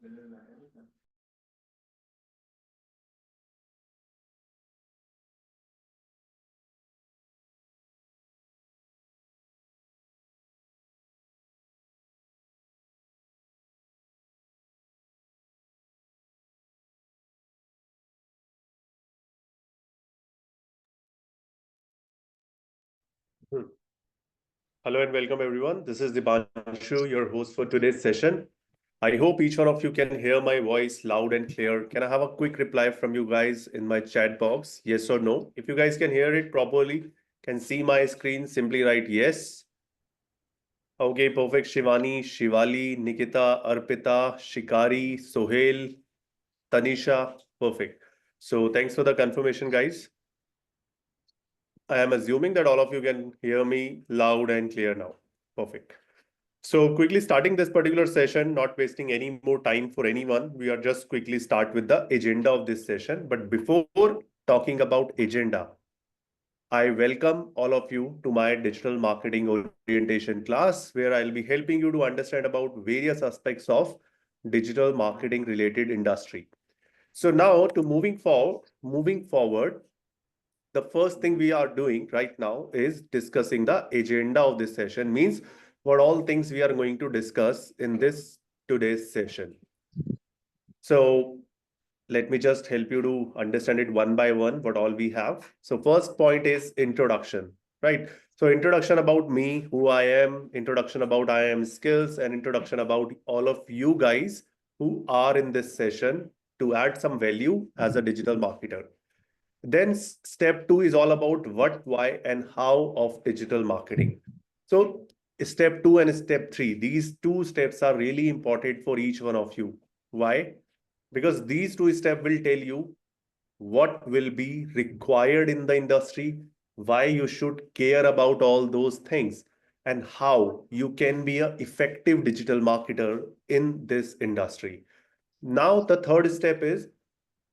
Hmm. Hello and welcome everyone. This is Deepanshu, your host for today's session. I hope each one of you can hear my voice loud and clear. Can I have a quick reply from you guys in my chat box? Yes or no? If you guys can hear it properly, can see my screen, simply write yes. Okay, perfect. Shivani, Shivali, Nikita, Arpita, Shikari, Sohail, Tanisha. Perfect. So thanks for the confirmation, guys. I am assuming that all of you can hear me loud and clear now. Perfect. So quickly starting this particular session, not wasting any more time for anyone, we are just quickly start with the agenda of this session. But before talking about agenda, I welcome all of you to my digital marketing orientation class, where I'll be helping you to understand about various aspects of digital marketing related industry. So now to moving forward, the first thing we are doing right now is discussing the agenda of this session, means what all things we are going to discuss in this today's session. So let me just help you to understand it one by one, what all we have. So first point is introduction, right? So introduction about me, who I am, introduction about I am skills, and introduction about all of you guys who are in this session to add some value as a digital marketer. Then step two is all about what, why, and how of digital marketing. So step two and step three, these two steps are really important for each one of you. Why? Because these two steps will tell you what will be required in the industry, why you should care about all those things, and how you can be an effective digital marketer in this industry. Now, the third step is,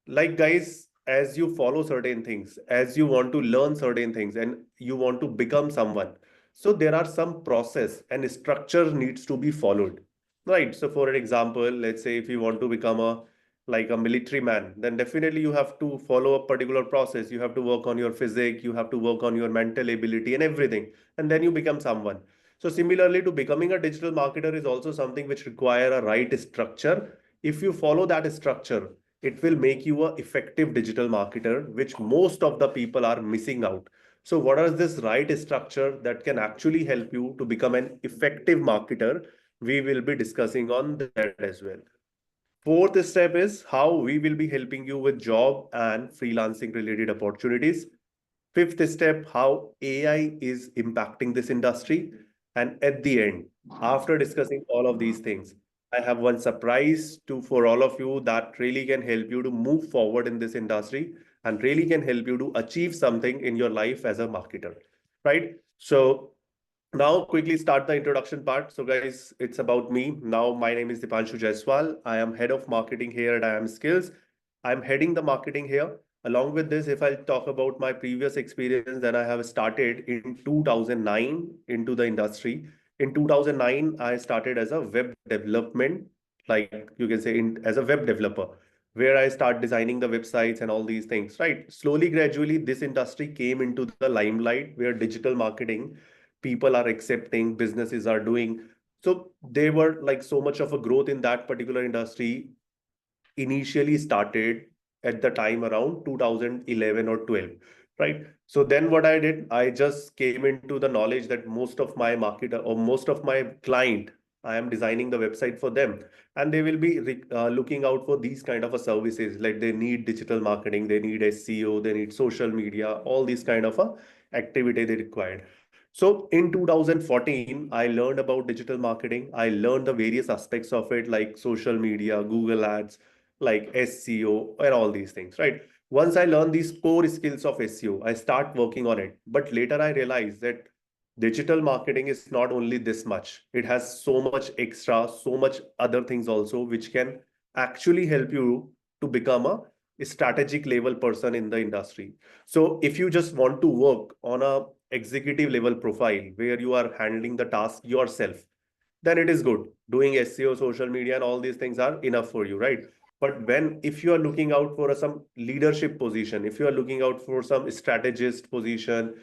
like, guys, as you follow certain things, as you want to learn certain things, and you want to become someone, so there are some process and structure needs to be followed, right? So for an example, let's say if you want to become a like a military man, then definitely you have to follow a particular process. You have to work on your physique, you have to work on your mental ability and everything, and then you become someone. So similarly, to becoming a digital marketer is also something which require a right structure. If you follow that structure, it will make you a effective digital marketer, which most of the people are missing out. So what is this right structure that can actually help you to become an effective marketer? We will be discussing on that as well. Fourth step is how we will be helping you with job and freelancing related opportunities. Fifth step, how AI is impacting this industry. And at the end, after discussing all of these things, I have one surprise to for all of you that really can help you to move forward in this industry and really can help you to achieve something in your life as a marketer, right? So now quickly start the introduction part. So guys, it's about me. Now my name is Deepanshu Jaiswal. I am head of marketing here at I Am Skills. I'm heading the marketing here. Along with this, if I talk about my previous experience, then I have started in 2009 into the industry. In 2009, I started as a web development, like you can say as a web developer, where I start designing the websites and all these things, right? Slowly, gradually, this industry came into the limelight where digital marketing people are accepting, businesses are doing. So they were like so much of a growth in that particular industry initially started at the time around 2011 or 12, right? So then what I did, I just came into the knowledge that most of my marketer or most of my client, I am designing the website for them, and they will be looking out for these kind of a services, like they need digital marketing, they need SEO, they need social media, all these kind of a activity they required. So in 2014, I learned about digital marketing. I learned the various aspects of it, like social media, Google Ads, like SEO and all these things, right? Once I learned these core skills of SEO, I start working on it. But later I realized that digital marketing is not only this much. It has so much extra, so much other things also, which can actually help you to become a strategic level person in the industry. So if you just want to work on a executive level profile where you are handling the task yourself, then it is good. Doing SEO, social media, and all these things are enough for you, right? But if you are looking out for some leadership position, if you are looking out for some strategist position,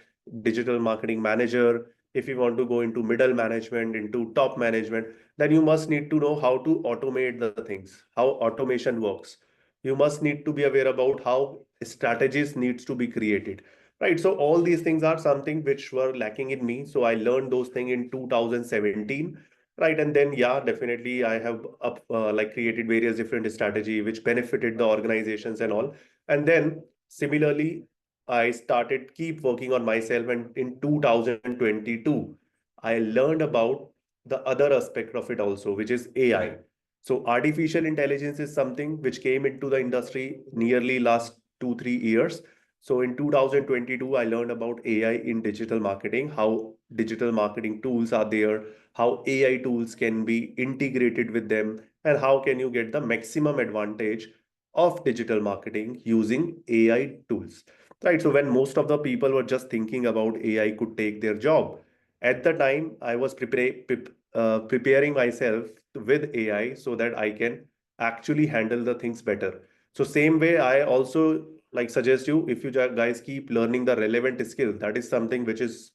digital marketing manager, if you want to go into middle management, into top management, then you must need to know how to automate the things, how automation works. You must need to be aware about how strategies needs to be created. Right. So all these things are something which were lacking in me. So I learned those things in 2017. Right. And then, yeah, definitely I have like created various different strategy which benefited the organizations and all. And then similarly, I started keep working on myself. And in 2022, I learned about the other aspect of it also, which is AI. So artificial intelligence is something which came into the industry nearly last 2, 3 years. So in 2022, I learned about AI in digital marketing, how digital marketing tools are there, how AI tools can be integrated with them, and how can you get the maximum advantage of digital marketing using AI tools. Right. So when most of the people were just thinking about AI could take their job, at the time I was preparing myself with AI so that I can actually handle the things better. So same way, I also like suggest you, if you guys keep learning the relevant skill, that is something which is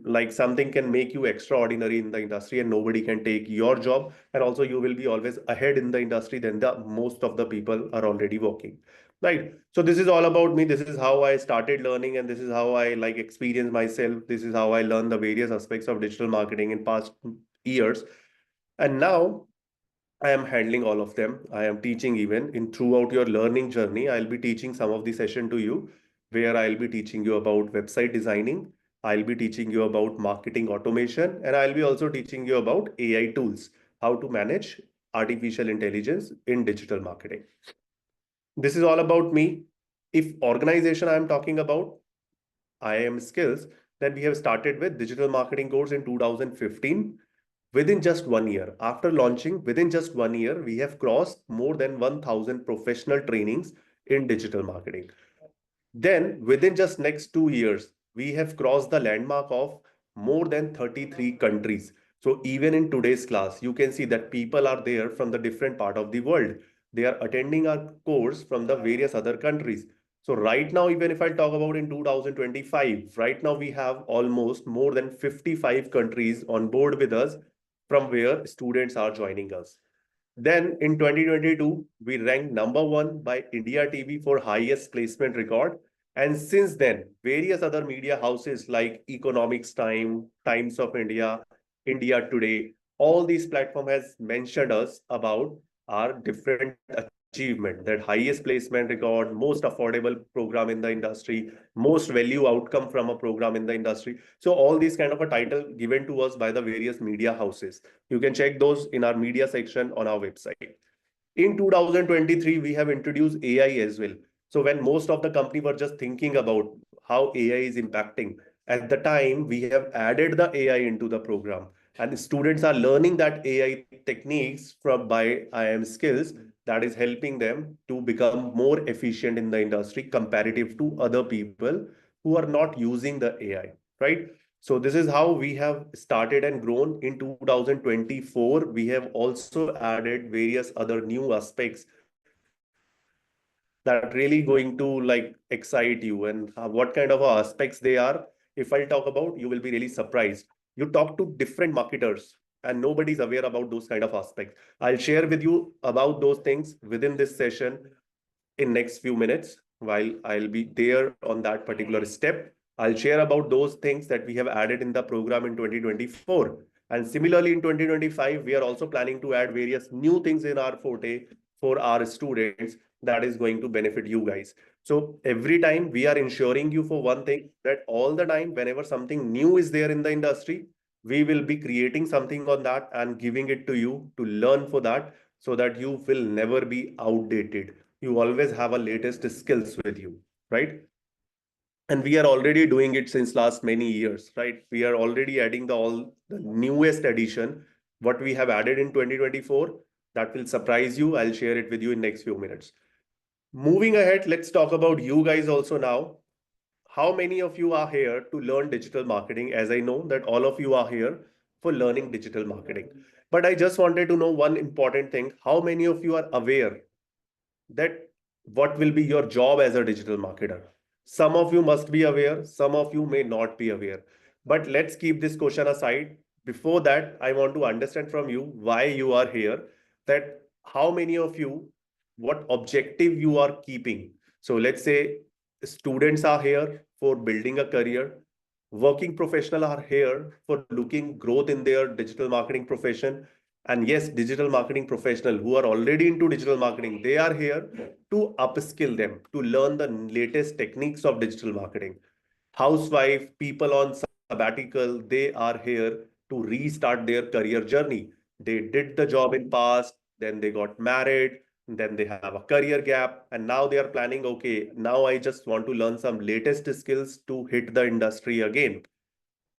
like something can make you extraordinary in the industry and nobody can take your job, and also you will be always ahead in the industry than the most of the people are already working, right? So this is all about me. This is how I started learning, and this is how I like experience myself. This is how I learn the various aspects of digital marketing in past years. And now I am handling all of them. I am teaching even in throughout your learning journey. I'll be teaching some of the session to you where I'll be teaching you about website designing. I'll be teaching you about marketing automation, and I'll be also teaching you about AI tools, how to manage artificial intelligence in digital marketing. This is all about me. If organization I'm talking about, IIM skills, then we have started with digital marketing course in 2015. Within just 1 year, after launching, within just 1 year, we have crossed more than 1,000 professional trainings in digital marketing. Then, within just next 2 years, we have crossed the landmark of more than 33 countries. So even in today's class, you can see that people are there from the different part of the world. They are attending our course from the various other countries. So right now, even if I talk about in 2025, right now we have almost more than 55 countries on board with us from where students are joining us. Then in 2022, we ranked number one by India TV for highest placement record. And since then, various other media houses like Economics Time, Times of India, India Today, all these platform has mentioned us about our different achievement, that highest placement record, most affordable program in the industry, most value outcome from a program in the industry. So all these kind of a title given to us by the various media houses. You can check those in our media section on our website. In 2023, we have introduced AI as well. So when most of the company were just thinking about how AI is impacting, at the time we have added the AI into the program, and students are learning that AI techniques from by IIM skills that is helping them to become more efficient in the industry comparative to other people who are not using the AI, right? So this is how we have started and grown. In 2024, we have also added various other new aspects that really going to like excite you, and what kind of aspects they are. If I'll talk about, you will be really surprised. You talk to different marketers and nobody's aware about those kind of aspects. I'll share with you about those things within this session in next few minutes while I'll be there on that particular step. I'll share about those things that we have added in the program in 2024. And similarly, in 2025, we are also planning to add various new things in our forte for our students that is going to benefit you guys. So every time we are ensuring you for one thing, that all the time, whenever something new is there in the industry, we will be creating something on that and giving it to you to learn for that, so that you will never be outdated. You always have a latest skills with you, right? And we are already doing it since last many years, right? We are already adding the all the newest addition, what we have added in 2024. That will surprise you. I'll share it with you in next few minutes. Moving ahead, let's talk about you guys also now. How many of you are here to learn digital marketing? As I know that all of you are here, for learning digital marketing. But I just wanted to know one important thing. How many of you are aware that what will be your job as a digital marketer? Some of you must be aware, some of you may not be aware. But let's keep this question aside. Before that, I want to understand from you why you are here, that how many of you, what objective you are keeping. So let's say students are here for building a career, working professionals are here for looking growth in their digital marketing profession, and yes, digital marketing professional who are already into digital marketing, they are here to upskill them, to learn the latest techniques of digital marketing. Housewife, people on sabbatical, they are here to restart their career journey. They did the job in past, then they got married, then they have a career gap, and now they are planning, okay, now I just want to learn some latest skills to hit the industry again.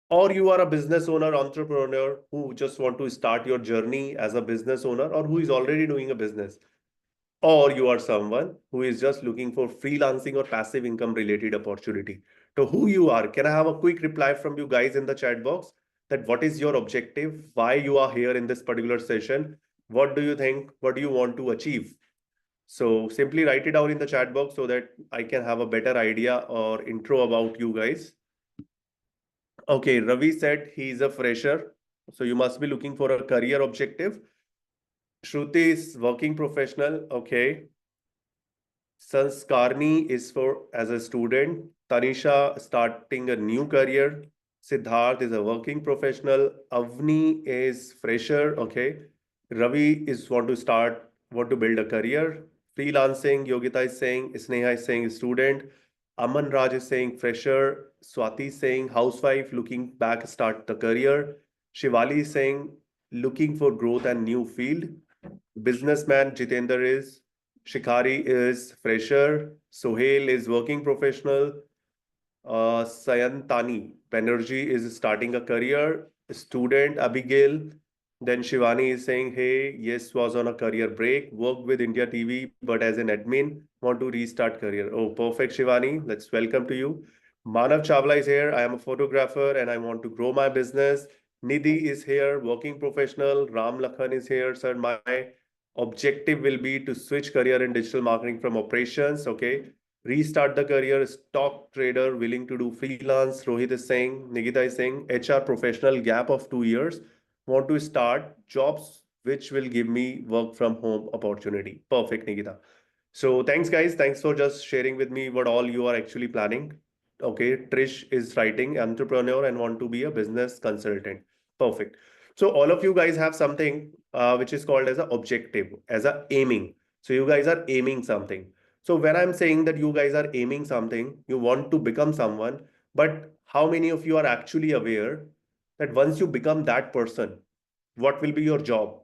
Or you are a business owner, entrepreneur who just want to start your journey as a business owner, or who is already doing a business. Or you are someone who is just looking for freelancing or passive income related opportunity. So who you are, can I have a quick reply from you guys in the chat box, that what is your objective, why you are here in this particular session, what do you think, what do you want to achieve? So simply write it down in the chat box so that I can have a better idea or intro about you guys. Okay, Ravi said he is a fresher. So you must be looking for a career objective. Shruti is working professional. Okay. Sanskarni is for as a student. Tanisha starting a new career. Siddharth is a working professional. Avni is fresher. Okay. Ravi is want to build a career. Freelancing. Yogita is saying. Sneha is saying student. Aman Raj is saying fresher. Swati is saying housewife looking back start the career. Shivali is saying looking for growth and new field. Businessman Jitender is. Shikhari is fresher. Sohail is working professional. Sayantani Banerjee is starting a career. Student Abigail. Then Shivani is saying, hey, yes, was on a career break. Worked with India TV, but as an admin, want to restart career. Oh, perfect, Shivani. Let's welcome to you. Manav Chawla is here. I am a photographer and I want to grow my business. Nidhi is here, working professional. Ram Lakhan is here. Sir, my objective will be to switch career in digital marketing from operations. Okay. Restart the career, stock trader willing to do freelance. Rohit is saying, Nikita is saying, HR professional gap of 2 years. Want to start jobs which will give me work from home opportunity. Perfect, Nikita. So thanks, guys. Thanks for just sharing with me what all you are actually planning. Okay, Trish is writing entrepreneur and want to be a business consultant. Perfect. So all of you guys have something which is called as a objective, as a aiming. So you guys are aiming something. So when I'm saying that you guys are aiming something, you want to become someone, but how many of you are actually aware that once you become that person, what will be your job?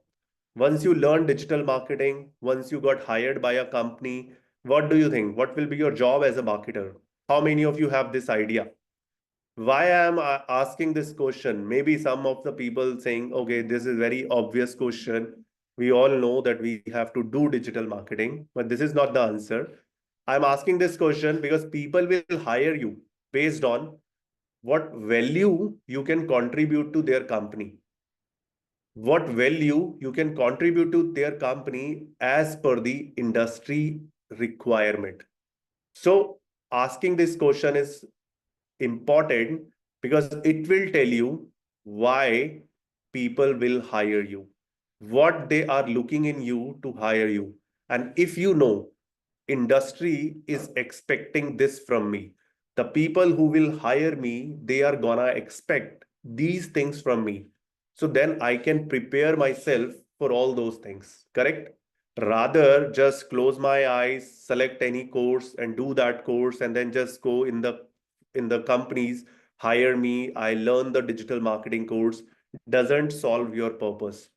Once you learn digital marketing, once you got hired by a company, what do you think? What will be your job as a marketer? How many of you have this idea? Why I am asking this question? Maybe some of the people saying, okay, this is very obvious question. We all know that we have to do digital marketing, but this is not the answer. I'm asking this question because people will hire you based on what value you can contribute to their company, what value you can contribute to their company as per the industry requirement. So asking this question is important because it will tell you why people will hire you, what they are looking in you to hire you. And if you know industry is expecting this from me, the people who will hire me, they are gonna expect these things from me. So then I can prepare myself for all those things, correct? Rather just close my eyes, select any course and do that course and then just go in the companies, hire me, I learn the digital marketing course, doesn't solve your purpose.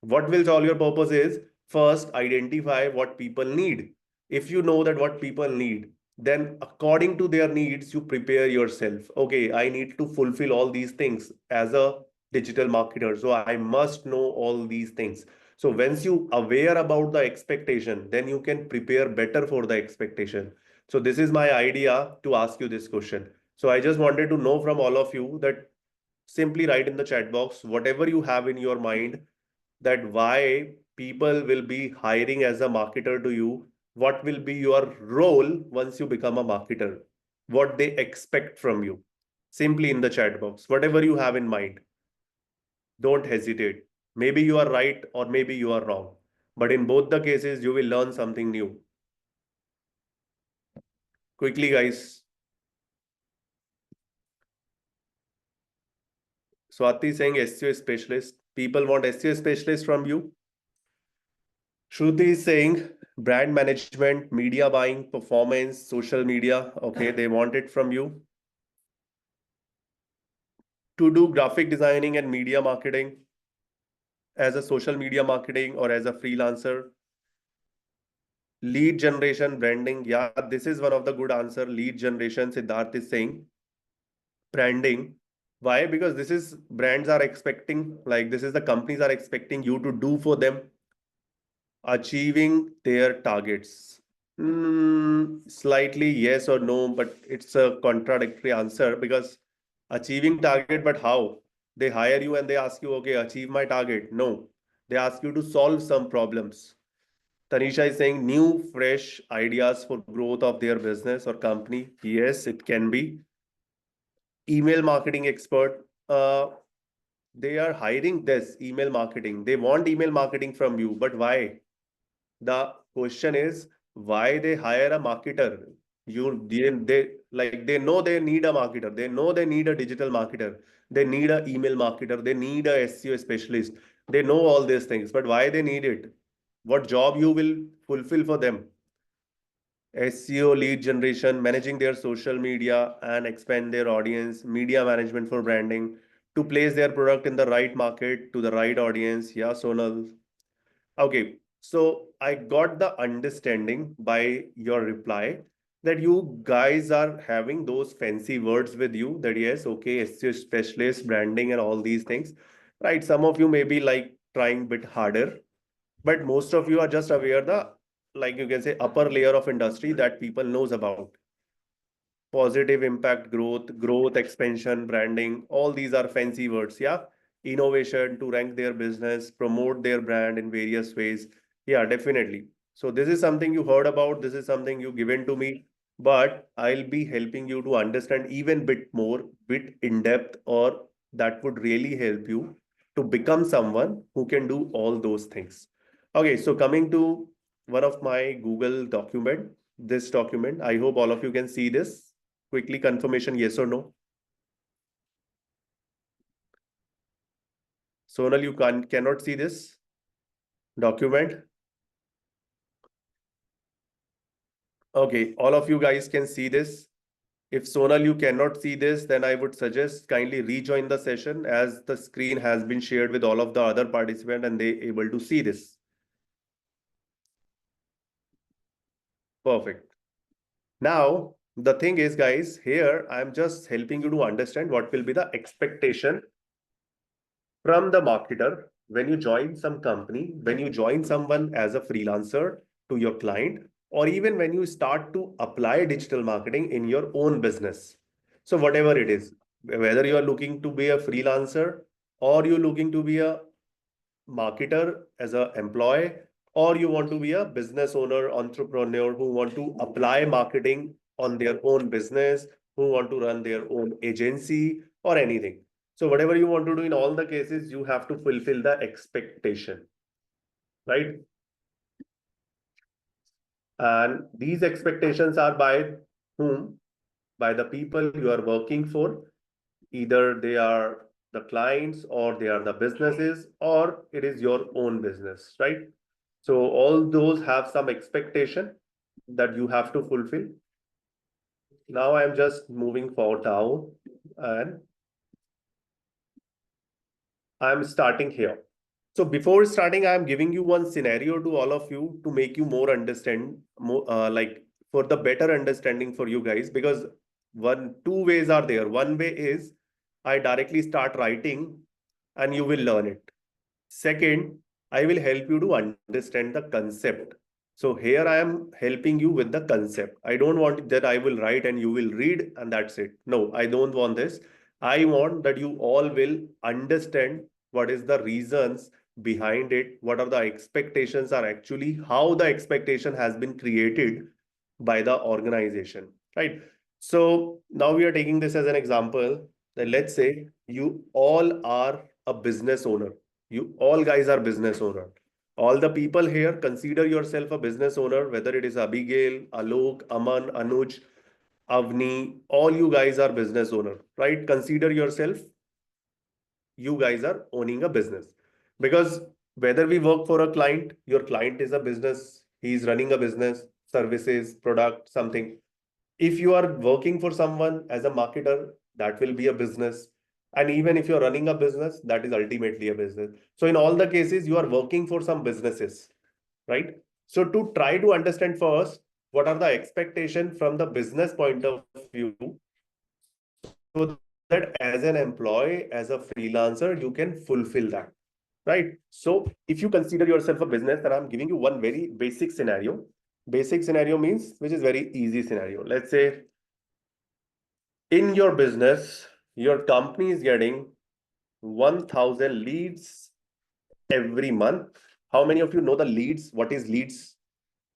What will solve your purpose is first identify what people need. If you know that what people need, then according to their needs, you prepare yourself. Okay, I need to fulfill all these things as a digital marketer. So I must know all these things. So once you aware about the expectation, then you can prepare better for the expectation. So this is my idea to ask you this question. So I just wanted to know from all of you that Simply write in the chat box whatever you have in your mind, that why people will be hiring as a marketer to you, what will be your role once you become a marketer, what they expect from you. Simply in the chat box, whatever you have in mind. Don't hesitate. Maybe you are right or maybe you are wrong. But in both the cases, you will learn something new. Quickly, guys. Swati is saying SEO specialist. People want SEO specialist from you. Shruti is saying brand management, media buying, performance, social media. Okay, they want it from you. To do graphic designing and media marketing as a social media marketing or as a freelancer. Lead generation, branding. Yeah, this is one of the good answer. Lead generation, Siddharth is saying. Branding. Why? Because this is brands are expecting, like this is the companies are expecting you to do for them, achieving their targets. Slightly yes or no, but it's a contradictory answer because achieving target, but how? They hire you and they ask you, okay, achieve my target. No, they ask you to solve some problems. Tanisha is saying new, fresh ideas for growth of their business or company. Yes, it can be. Email marketing expert. They are hiring this email marketing. They want email marketing from you, but why? The question is why they hire a marketer. They like they know they need a marketer. They know they need a digital marketer. They need a email marketer. They need a SEO specialist. They know all these things, but why they need it? What job you will fulfill for them? SEO, lead generation, managing their social media and expand their audience, media management for branding, to place their product in the right market to the right audience. Yeah, Sonal. Okay, so I got the understanding by your reply that you guys are having those fancy words with you, that yes, okay, SEO specialist, branding, and all these things. Right. Some of you may be like trying a bit harder, but most of you are just aware the, like you can say, upper layer of industry that people knows about. Positive impact, growth, expansion, branding, all these are fancy words. Yeah. Innovation to rank their business, promote their brand in various ways. Yeah, definitely. So this is something you heard about. This is something you given to me, but I'll be helping you to understand even bit more, bit in depth, or that would really help you to become someone who can do all those things. Okay, so coming to one of my Google document, this document, I hope all of you can see this. Quickly confirmation, yes or no? Sonal, you cannot see this document. Okay, all of you guys can see this. If Sonal, you cannot see this, then I would suggest kindly rejoin the session as the screen has been shared with all of the other participants and they able to see this. Perfect. Now, the thing is, guys, here I'm just helping you to understand what will be the expectation from the marketer when you join some company, when you join someone as a freelancer to your client, or even when you start to apply digital marketing in your own business. So, whatever it is, whether you are looking to be a freelancer or you're looking to be a marketer as an employee, or you want to be a business owner, entrepreneur who want to apply marketing on their own business, who want to run their own agency or anything. So whatever you want to do in all the cases, you have to fulfill the expectation, right? And these expectations are by whom? By the people you are working for. Either they are the clients or they are the businesses or it is your own business, right? So all those have some expectation that you have to fulfill. Now I'm just moving forward down and I'm starting here. So before starting, I'm giving you one scenario to all of you to make you more understand, more like for the better understanding for you guys, because two ways are there. One way is I directly start writing and you will learn it. Second, I will help you to understand the concept. So here I am helping you with the concept. I don't want that I will write and you will read and that's it. No, I don't want this. I want that you all will understand what is the reasons behind it, what are the expectations are actually, how the expectation has been created by the organization, right? So now we are taking this as an example that let's say you all are a business owner. You all guys are business owner. All the people here, consider yourself a business owner, whether it is Abigail, Alok, Aman, Anuj, Avni, all you guys are business owner, right? Consider yourself, you guys are owning a business. Because whether we work for a client, your client is a business, he's running a business, services, product, something. If you are working for someone as a marketer, that will be a business. And even if you're running a business, that is ultimately a business. So in all the cases, you are working for some businesses, right? So to try to understand first, what are the expectation from the business point of view, so that as an employee, as a freelancer, you can fulfill that, right? So if you consider yourself a business, then I'm giving you one very basic scenario. Basic scenario means, which is very easy scenario. Let's say in your business, your company is getting 1000 leads every month. How many of you know the leads? What is leads?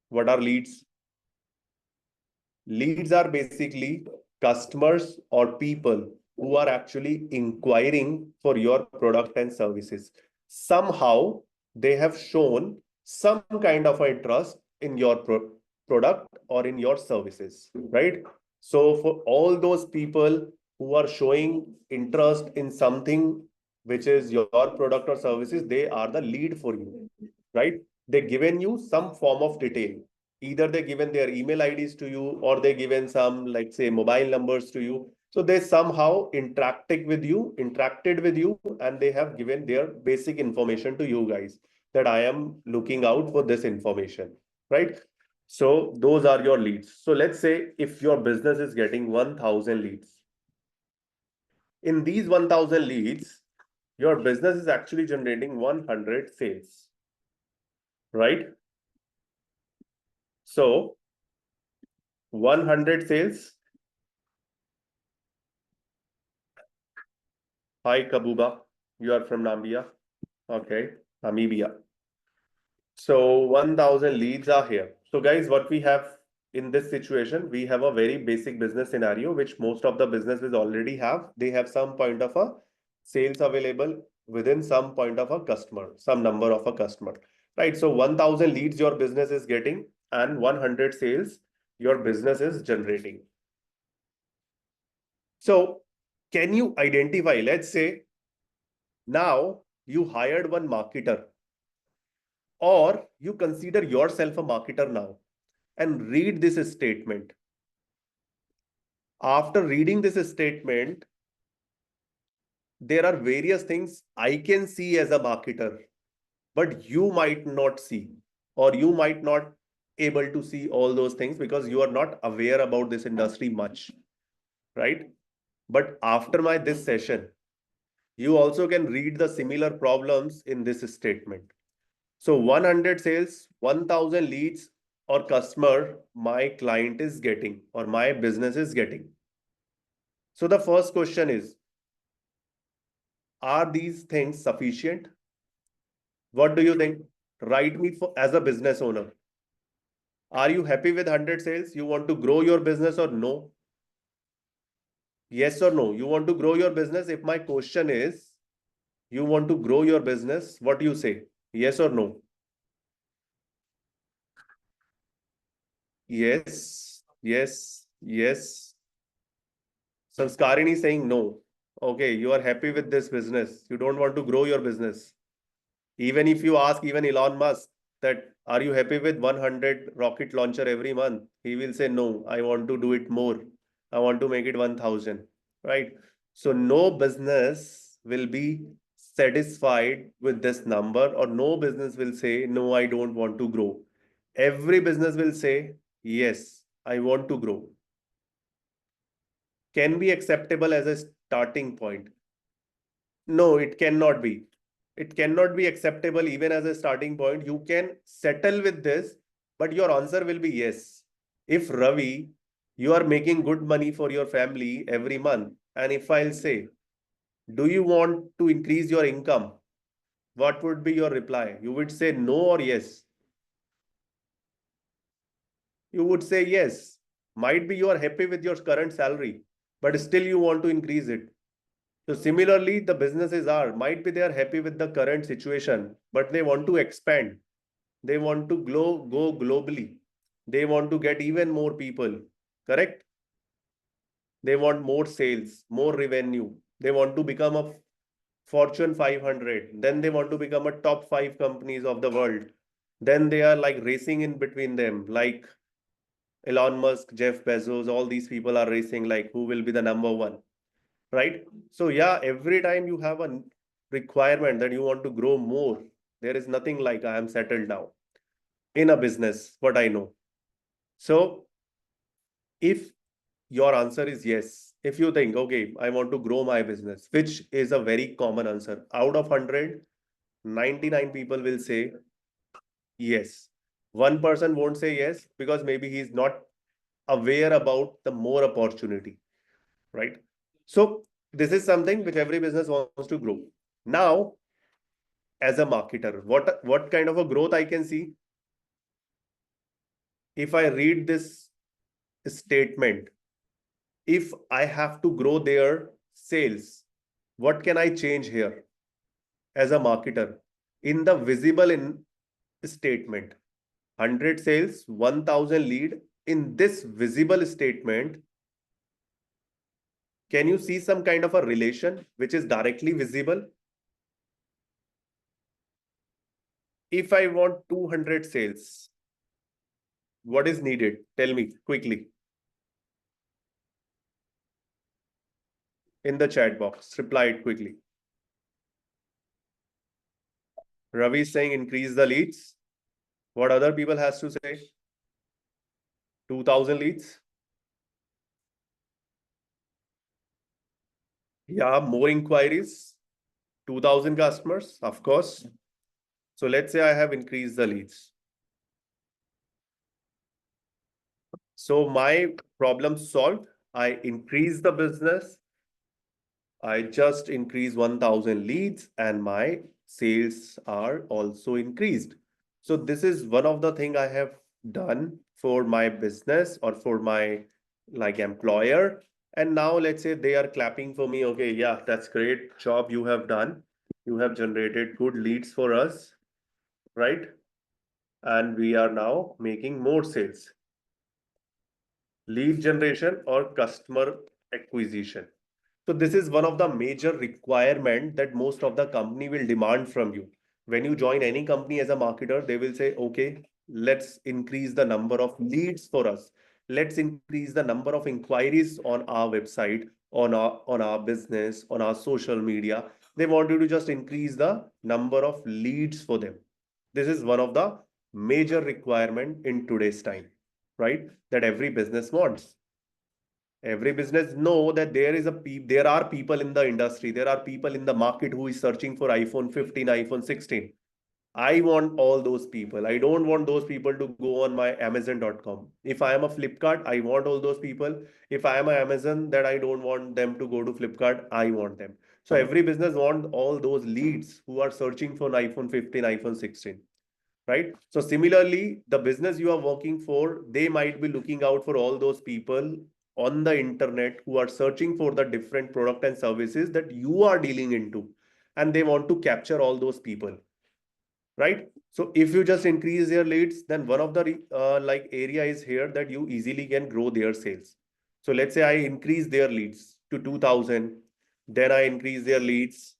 What are leads? Leads are basically customers or people who are actually inquiring for your product and services. Somehow they have shown some kind of interest in your product or in your services, right? So for all those people who are showing interest in something which is your product or services, they are the lead for you, right? They given you some form of detail. Either they given their email IDs to you, or they given some, like say, mobile numbers to you. So they somehow interacted with you, and they have given their basic information to you guys, that I am looking out for this information, right? So those are your leads. So let's say if your business is getting 1000 leads, in these 1000 leads, your business is actually generating 100 sales, right? So 100 sales. Hi, Kabuba. You are from Namibia. Okay, Namibia. So 1000 leads are here. So guys, what we have in this situation, we have a very basic business scenario, which most of the businesses already have. They have some point of a sales available within some point of a customer, some number of a customer, right? So 1000 leads your business is getting, and 100 sales your business is generating. So can you identify, let's say now you hired one marketer, or you consider yourself a marketer now, and read this statement. After reading this statement, there are various things I can see as a marketer, but you might not see, or you might not able to see all those things because you are not aware about this industry much, right? But after my this session, you also can read the similar problems in this statement. So 100 sales, 1000 leads or customer my client is getting, or my business is getting. So the first question is, are these things sufficient? What do you think? Write me for as a business owner. Are you happy with 100 sales? You want to grow your business or no? Yes or no? You want to grow your business? If my question is, you want to grow your business, what do you say? Yes or no? Yes, yes, yes. Sanskarini is saying no. Okay, you are happy with this business. You don't want to grow your business. Even if you ask even Elon Musk that, are you happy with 100 rocket launcher every month? He will say, no, I want to do it more. I want to make it 1000, right? So no business will be satisfied with this number, or no business will say, no, I don't want to grow. Every business will say, yes, I want to grow. Can be acceptable as a starting point. No, it cannot be. It cannot be acceptable even as a starting point. You can settle with this, but your answer will be yes. If Ravi, you are making good money for your family every month, And if I'll say, do you want to increase your income? What would be your reply? You would say no or yes. You would say yes. Might be you are happy with your current salary, but still you want to increase it. So similarly, the businesses are, might be they are happy with the current situation, but they want to expand. They want to go globally. They want to get even more people. Correct? They want more sales, more revenue. They want to become a Fortune 500. Then they want to become a top five companies of the world. Then they are like racing in between them, like Elon Musk, Jeff Bezos, all these people are racing like who will be the number one, right? So yeah, every time you have a requirement that you want to grow more, there is nothing like I am settled now in a business, what I know. So if your answer is yes, if you think, okay, I want to grow my business, which is a very common answer, out of 100, 99 people will say yes. One person won't say yes because maybe he's not aware about the more opportunity, right? So this is something which every business wants to grow. Now, as a marketer, what kind of a growth I can see if I read this statement? If I have to grow their sales, what can I change here as a marketer in the visible in statement? 100 sales, 1000 lead. In this visible statement, can you see some kind of a relation which is directly visible? If I want 200 sales, what is needed? Tell me quickly in the chat box. Reply it quickly. Ravi is saying increase the leads. What other people has to say? 2000 leads. Yeah, more inquiries. 2000 customers, of course. So let's say I have increased the leads. So my problem solved. I increase the business. I just increased 1000 leads and my sales are also increased. So this is one of the thing I have done for my business or for my like employer. And now let's say they are clapping for me. Okay, yeah, that's great job you have done. You have generated good leads for us, right? And we are now making more sales. Lead generation or customer acquisition. So this is one of the major requirement that most of the company will demand from you. When you join any company as a marketer, they will say, okay, let's increase the number of leads for us. Let's increase the number of inquiries on our website, on our business, on our social media. They want you to just increase the number of leads for them. This is one of the major requirement in today's time, right? That every business wants. Every business know that there are people in the industry, there are people in the market who is searching for iPhone 15, iPhone 16. I want all those people. I don't want those people to go on my Amazon.com. If I am a Flipkart, I want all those people. If I am a Amazon, that I don't want them to go to Flipkart, I want them. So every business want all those leads who are searching for an iPhone 15, iPhone 16, right? So similarly, the business you are working for, they might be looking out for all those people on the internet who are searching for the different product and services that you are dealing into, and they want to capture all those people, right? So if you just increase their leads, then one of the like area is here that you easily can grow their sales. So let's say I increase their leads to 2000, then I increase their leads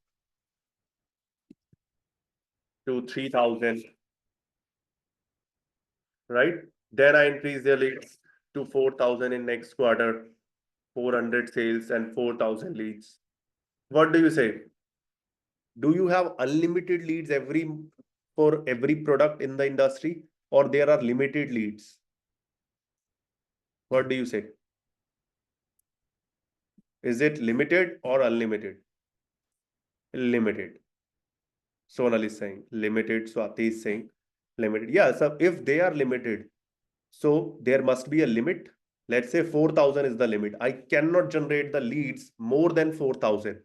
to 3000, right? Then I increase their leads to 4000 in next quarter, 400 sales and 4000 leads. What do you say? Do you have unlimited leads for every product in the industry, or there are limited leads? What do you say? Is it limited or unlimited? Limited. Sonal is saying limited. Swati is saying limited. Yeah, so if they are limited, so there must be a limit. Let's say 4,000 is the limit. I cannot generate the leads more than 4,000.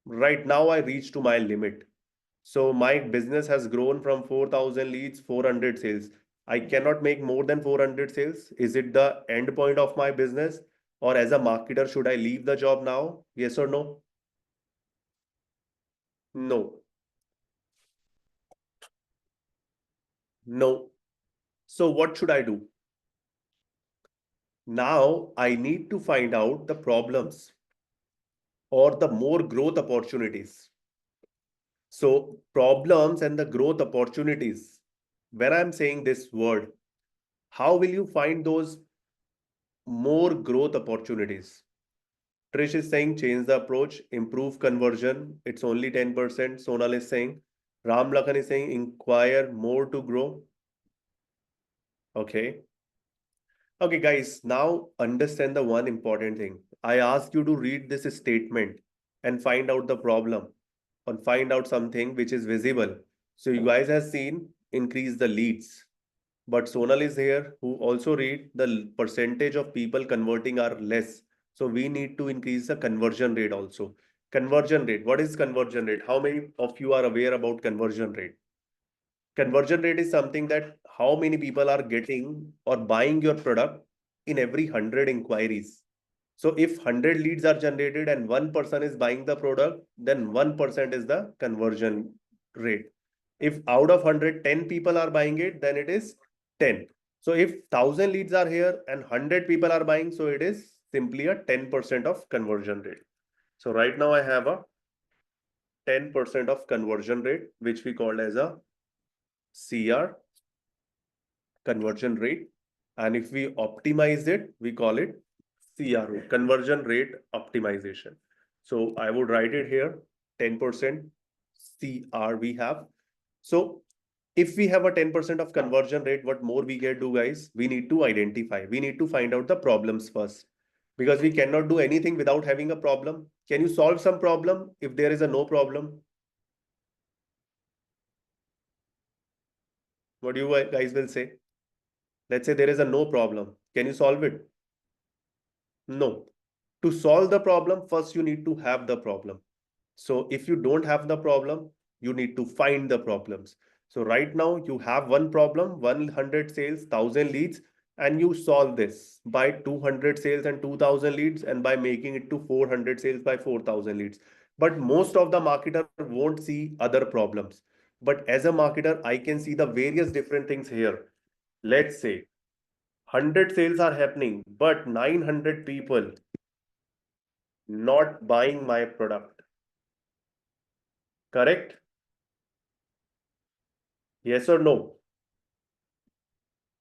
Right now, I reach to my limit. So my business has grown from 4,000 leads, 400 sales. I cannot make more than 400 sales. Is it the end point of my business? Or as a marketer, should I leave the job now? Yes or no? No. No. So what should I do? Now I need to find out the problems or the more growth opportunities. So problems and the growth opportunities. When I'm saying this word, how will you find those more growth opportunities? Trish is saying change the approach, improve conversion. It's only 10%. Sonal is saying, Ram Lakhan is saying inquire more to grow. Okay. Okay, guys, now understand the one important thing. I ask you to read this statement and find out the problem or find out something which is visible. So you guys have seen increase the leads. But Sonal is here who also read the percentage of people converting are less. So we need to increase the conversion rate also. Conversion rate. What is conversion rate? How many of you are aware about conversion rate? Conversion rate is something that how many people are getting or buying your product in every 100 inquiries. So if 100 leads are generated and one person is buying the product, then 1% is the conversion rate. If out of 100, 10 people are buying it, then it is 10. So if 1,000 leads are here and 100 people are buying, so it is simply a 10% of conversion rate. So right now I have a 10% of conversion rate, which we call as a CR, conversion rate. And if we optimize it, we call it CRO, conversion rate optimization. So I would write it here, 10% CR we have. So if we have a 10% of conversion rate, what more we can do, guys? We need to identify, we need to find out the problems first because we cannot do anything without having a problem. Can you solve some problem if there is a no problem? What do you guys will say? Let's say there is a no problem. Can you solve it? No. To solve the problem, first you need to have the problem. So if you don't have the problem, you need to find the problems. So right now you have one problem, 100 sales, 1,000 leads, and you solve this by 200 sales and 2,000 leads and by making it to 400 sales by 4,000 leads. But most of the marketer won't see other problems. But as a marketer, I can see the various different things here. Let's say 100 sales are happening, but 900 people not buying my product. Correct? Yes or no?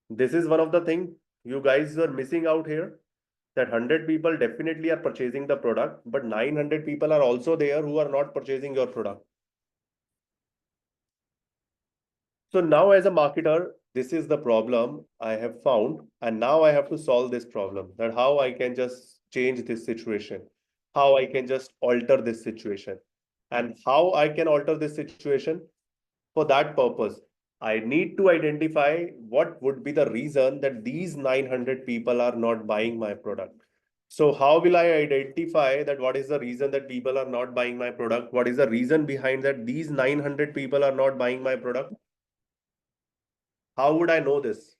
This is one of the things you guys are missing out here. That 100 people definitely are purchasing the product, but 900 people are also there who are not purchasing your product. So now as a marketer, this is the problem I have found, and now I have to solve this problem. That how I can just change this situation, how I can just alter this situation, and how I can alter this situation. For that purpose, I need to identify what would be the reason that these 900 people are not buying my product. So how will I identify that what is the reason that people are not buying my product? What is the reason behind that these 900 people are not buying my product? How would I know this?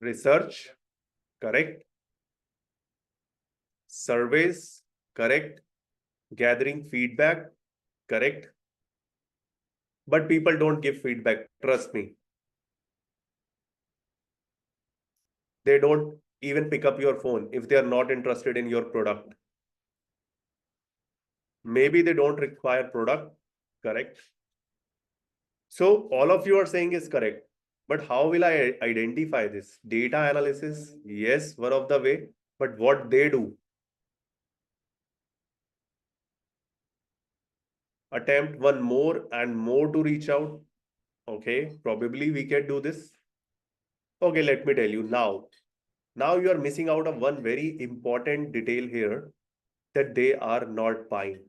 Research, correct. Surveys, correct. Gathering feedback, correct. But people don't give feedback. Trust me. They don't even pick up your phone if they are not interested in your product. Maybe they don't require product, correct? So all of you are saying is correct. But how will I identify this? Data analysis, yes, one of the way. But what they do, attempt one more and more to reach out. Okay, probably we can do this. Okay, let me tell you now. Now you are missing out of one very important detail here that they are not buying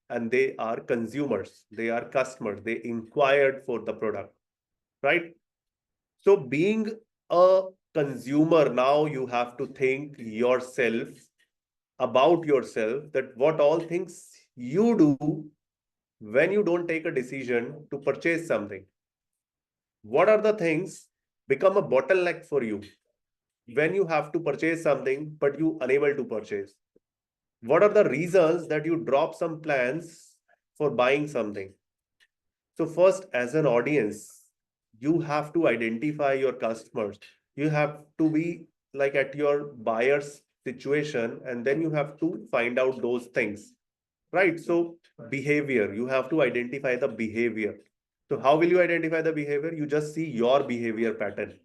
and they are consumers, they are customers, they inquired for the product. right? So being a consumer, now you have to think yourself about yourself, that what all things you do when you don't take a decision to purchase something. What are the things become a bottleneck for you when you have to purchase something but you unable to purchase? What are the reasons that you drop some plans for buying something? So first, as an audience, you have to identify your customers. You have to be like at your buyer's situation, and then you have to find out those things, right? So behavior, you have to identify the behavior. So how will you identify the behavior? You just see your behavior pattern.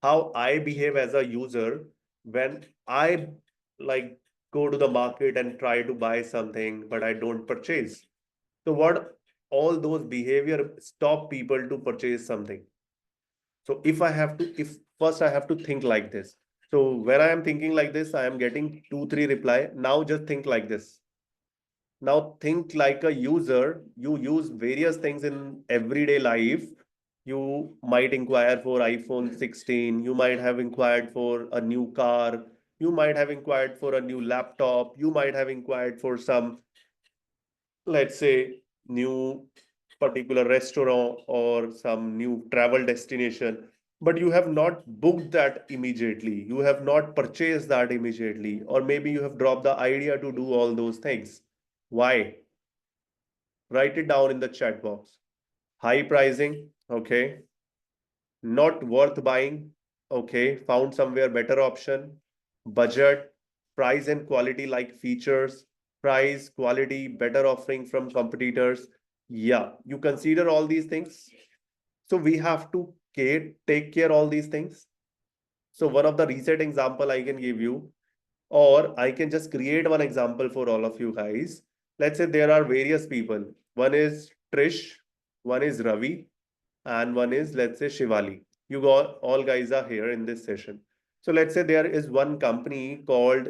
How I behave as a user when I like go to the market and try to buy something, but I don't purchase. So what all those behavior stop people to purchase something. So if first I have to think like this. So when I am thinking like this, I am getting two, three reply. Now just think like this. Now think like a user. You use various things in everyday life. You might inquire for iPhone 16. You might have inquired for a new car. You might have inquired for a new laptop. You might have inquired for some, let's say, new particular restaurant or some new travel destination, but you have not booked that immediately, you have not purchased that immediately, or maybe you have dropped the idea to do all those things. Why? Write it down in the chat box. High pricing, okay. Not worth buying, okay. Found somewhere better option. Budget, price and quality, like features, price, quality, better offering from competitors. Yeah, you consider all these things. So we have to take care all these things. So one of the recent example I can give you, or I can just create one example for all of you guys. Let's say there are various people. One is Trish, one is Ravi, and one is, let's say, Shivali. You all guys are here in this session. So let's say there is one company called,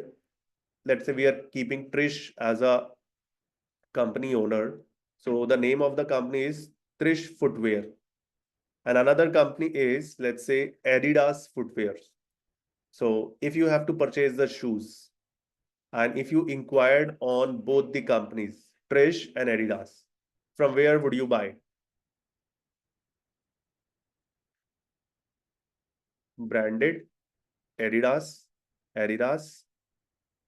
let's say we are keeping Trish as a company owner. So the name of the company is Trish Footwear. And another company is, let's say, Adidas Footwear. So if you have to purchase the shoes, and if you inquired on both the companies, Trish and Adidas, from where would you buy? Branded, Adidas, Adidas,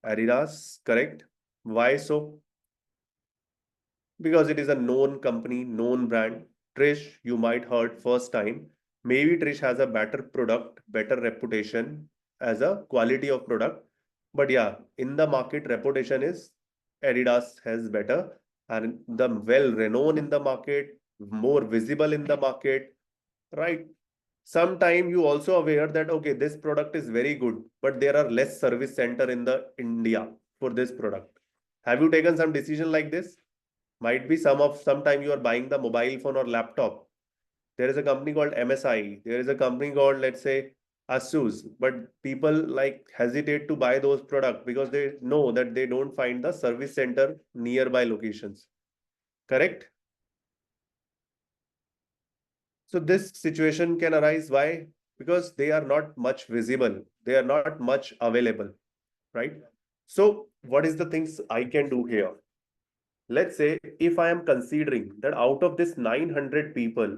Adidas, correct? Why so? Because it is a known company, known brand. Trish, you might heard first time. Maybe Trish has a better product, better reputation as a quality of product. But yeah, in the market, reputation is Adidas has better, and the well renowned in the market, more visible in the market, right? Sometime you also aware that okay, this product is very good, but there are less service center in the India for this product. Have you taken some decision like this? Might be sometime you are buying the mobile phone or laptop. There is a company called MSI. There is a company called, let's say, Asus. But people like hesitate to buy those products because they know that they don't find the service center nearby locations. Correct? So this situation can arise. Why? Because they are not much visible. They are not much available, right? So what is the things I can do here? Let's say if I am considering that out of this 900 people,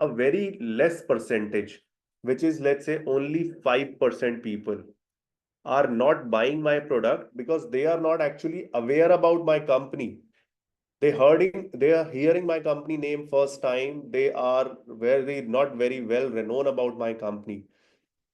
a very less percentage, which is, let's say, only 5% people are not buying my product because they are not actually aware about my company. They are hearing my company name first time. They are very not very well renowned about my company.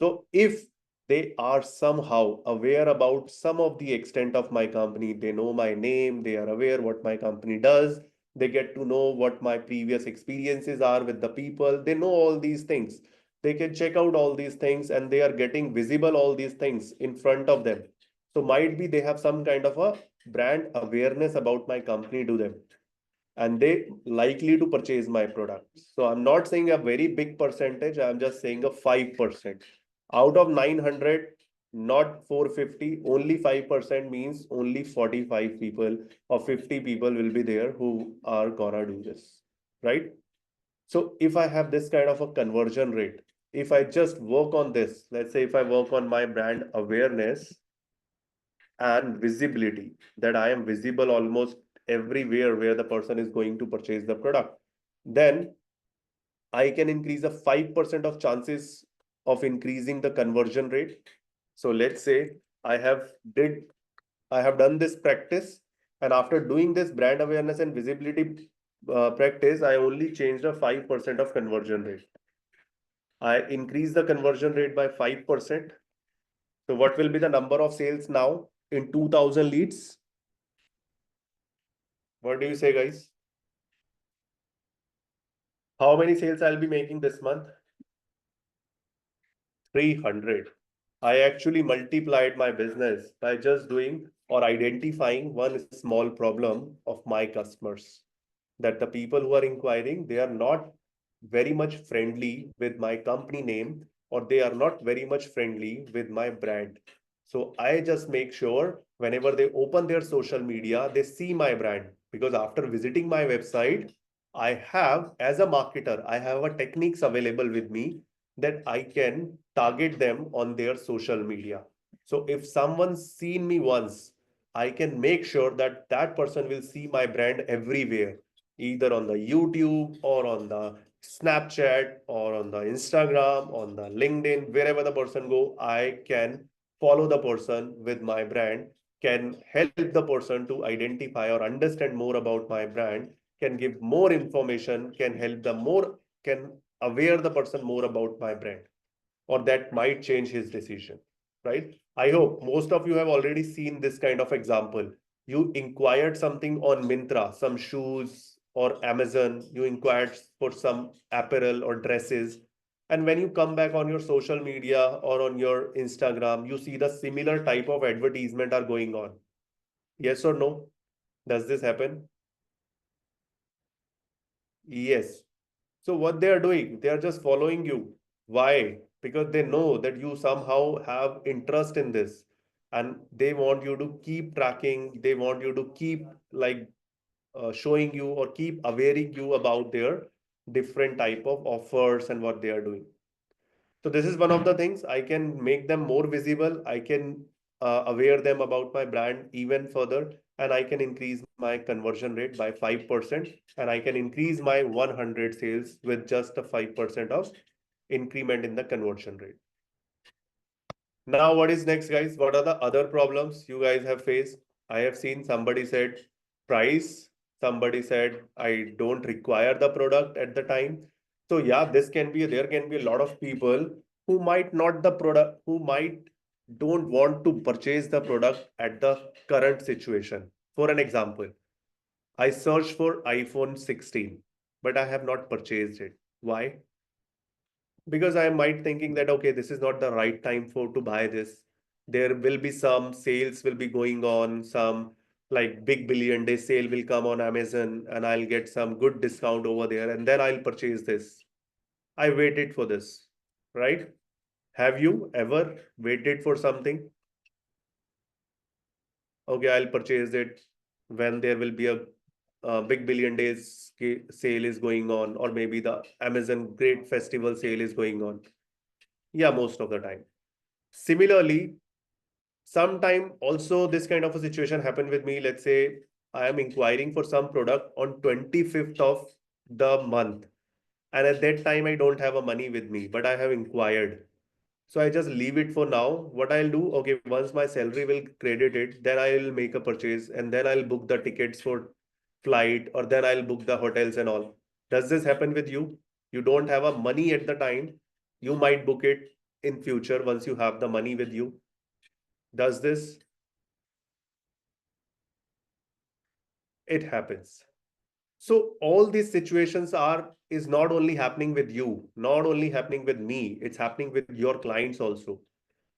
So if they are somehow aware about some of the extent of my company, they know my name, they are aware what my company does, they get to know what my previous experiences are with the people, they know all these things. They can check out all these things and they are getting visible all these things in front of them. So might be they have some kind of a brand awareness about my company to them, and they likely to purchase my product. So I'm not saying a very big percentage, I'm just saying a 5%. Out of 900, not 450, only 5% means only 45 people or 50 people will be there who are gonna do this, right? So if I have this kind of a conversion rate, if I just work on this, let's say if I work on my brand awareness and visibility, that I am visible almost everywhere where the person is going to purchase the product, then I can increase the 5% of chances of increasing the conversion rate. So let's say I have did I have done this practice, and after doing this brand awareness and visibility practice, I only changed a 5% of conversion rate. I increase the conversion rate by 5%. So what will be the number of sales now in 2000 leads? What do you say, guys? How many sales I'll be making this month? 300. I actually multiplied my business by just doing or identifying one small problem of my customers. That the people who are inquiring, they are not very much friendly with my company name, or they are not very much friendly with my brand. So I just make sure whenever they open their social media, they see my brand, because after visiting my website, I have, as a marketer, I have a techniques available with me that I can target them on their social media. So if someone's seen me once, I can make sure that that person will see my brand everywhere, either on the YouTube or on the Snapchat or on the Instagram, on the LinkedIn, wherever the person go, I can follow the person with my brand, can help the person to identify or understand more about my brand, can give more information, can help the more, can aware the person more about my brand, or that might change his decision, right? I hope most of you have already seen this kind of example. You inquired something on Mintra, some shoes, or Amazon, you inquired for some apparel or dresses. And when you come back on your social media or on your Instagram, you see the similar type of advertisement are going on. Yes or no? Does this happen? Yes. So what they are doing, they are just following you. Why? Because they know that you somehow have interest in this, and they want you to keep tracking. They want you to keep like showing you or keep awareing you about their different type of offers and what they are doing. So this is one of the things I can make them more visible. I can aware them about my brand even further, and I can increase my conversion rate by 5%, and I can increase my 100 sales with just a 5% of increment in the conversion rate. Now, what is next, guys? What are the other problems you guys have faced? I have seen somebody said price, somebody said I don't require the product at the time. So yeah, this can be, there can be a lot of people who might not the product, who might don't want to purchase the product at the current situation. For an example, I searched for iPhone 16, but I have not purchased it. Why? Because I might thinking that okay, this is not the right time for to buy this. There will be some sales will be going on, some like big billion day sale will come on Amazon, and I'll get some good discount over there, and then I'll purchase this. I waited for this, right? Have you ever waited for something? Okay, I'll purchase it when there will be a big billion days sale is going on, or maybe the Amazon great festival sale is going on. Yeah, most of the time. Similarly, sometime also this kind of a situation happened with me. Let's say I am inquiring for some product on 25th of the month, and at that time I don't have a money with me, but I have inquired. So I just leave it for now. What I'll do, okay, once my salary will credit it, then I'll make a purchase, and then I'll book the tickets for flight, or then I'll book the hotels and all. Does this happen with you? You don't have a money at the time. You might book it in future once you have the money with you. Does this? It happens. So all these situations are is not only happening with you, not only happening with me, it's happening with your clients also.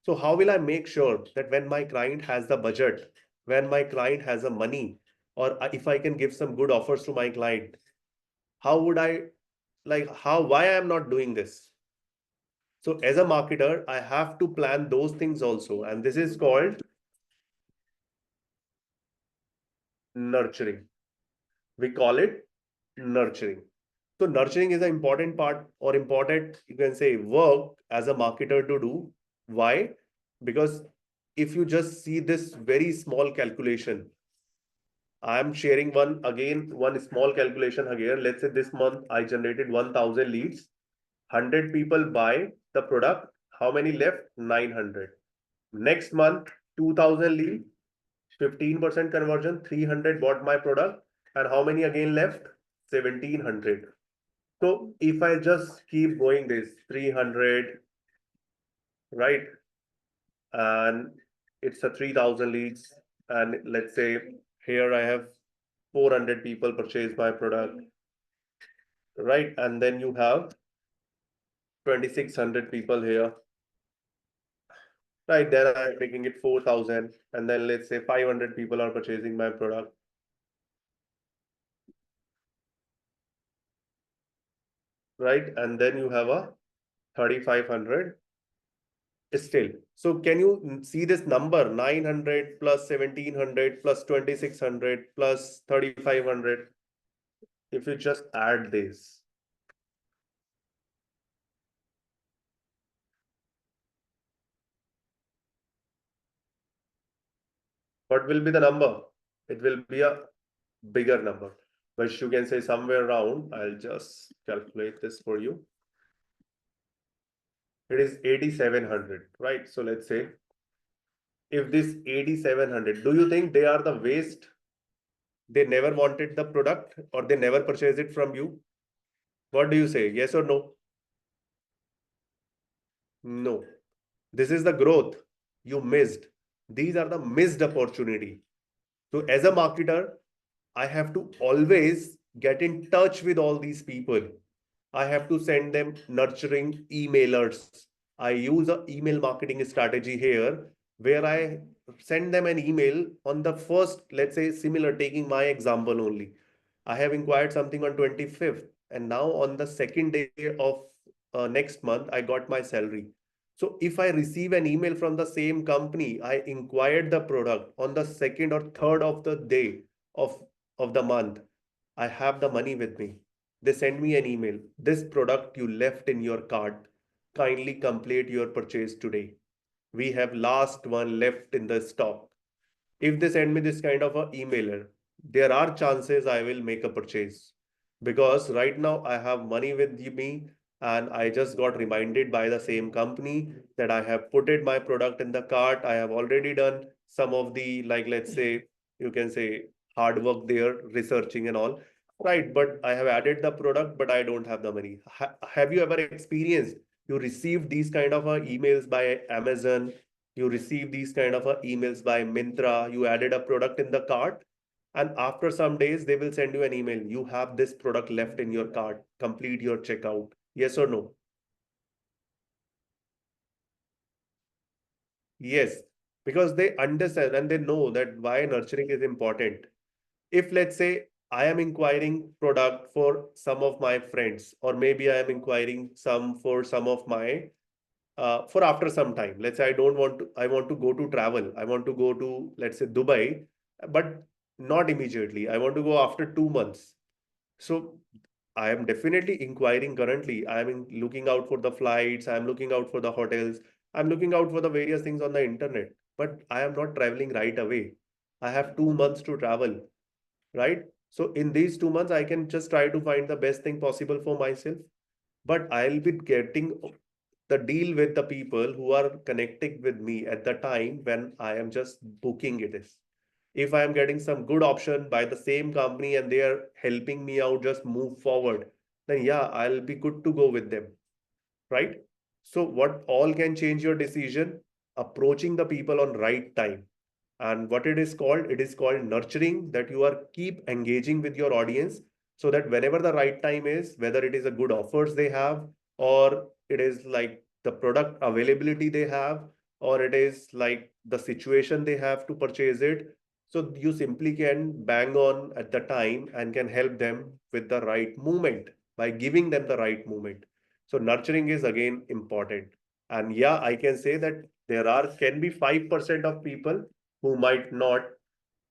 So how will I make sure that when my client has the budget, when my client has a money, or if I can give some good offers to my client, how would I like how why I am not doing this? So as a marketer, I have to plan those things also, and this is called nurturing. We call it nurturing. So nurturing is an important part or important, you can say, work as a marketer to do. Why? Because if you just see this very small calculation, I am sharing one small calculation here. Let's say this month I generated 1000 leads. 100 people buy the product. How many left? 900. Next month, 2000 lead, 15% conversion, 300 bought my product. And how many again left? 1700. So if I just keep going this 300, right? And it's a 3000 leads. And let's say here I have 400 people purchase my product, right? And then you have 2600 people here, right? Then I'm making it 4000. And then let's say 500 people are purchasing my product, right? And then you have a 3500 still. So can you see this number 900 plus 1700 plus 2600 plus 3500? If you just add this, what will be the number? It will be a bigger number, but you can say somewhere around, I'll just calculate this for you. It is 8700, right? So let's say if this 8700, do you think they are the waste? They never wanted the product or they never purchased it from you? What do you say? Yes or no? No. This is the growth you missed. These are the missed opportunity. So as a marketer, I have to always get in touch with all these people. I have to send them nurturing emailers. I use a email marketing strategy here where I send them an email on the first, let's say similar, taking my example only. I have inquired something on 25th and now on the second day of next month, I got my salary. So if I receive an email from the same company, I inquired the product on the second or third of the day of the month, I have the money with me. They send me an email. This product you left in your cart, kindly complete your purchase today. We have last one left in the stock. If they send me this kind of a emailer, there are chances I will make a purchase because right now I have money with me and I just got reminded by the same company that I have put it my product in the cart. I have already done some of the, like, let's say, you can say hard work there, researching and all. Right, but I have added the product, but I don't have the money. Have you ever experienced you received these kind of emails by Amazon, you receive these kind of emails by Mintra, you added a product in the cart, and after some days, they will send you an email. You have this product left in your cart, complete your checkout. Yes or no? Yes, because they understand and they know that why nurturing is important. If let's say I am inquiring product for some of my friends, or maybe I am inquiring some for some of my for after some time. Let's say I want to go to travel. I want to go to, let's say, Dubai, but not immediately. I want to go after 2 months. So I am definitely inquiring currently. Looking out for the flights. I'm looking out for the hotels. I'm looking out for the various things on the internet. But I am not traveling right away. I have 2 months to travel, right? So in these 2 months, I can just try to find the best thing possible for myself. But I'll be getting the deal with the people who are connecting with me at the time when I am just booking it is. If I am getting some good option by the same company and they are helping me out just move forward, then yeah, I'll be good to go with them, right? So what all can change your decision? Approaching the people on right time. And what it is called nurturing, that you are keep engaging with your audience so that whenever the right time is, whether it is a good offers they have, or it is like the product availability they have, or it is like the situation they have to purchase it. So you simply can bang on at the time and can help them with the right movement by giving them the right movement. So nurturing is again important. And yeah, I can say that there are can be 5% of people who might not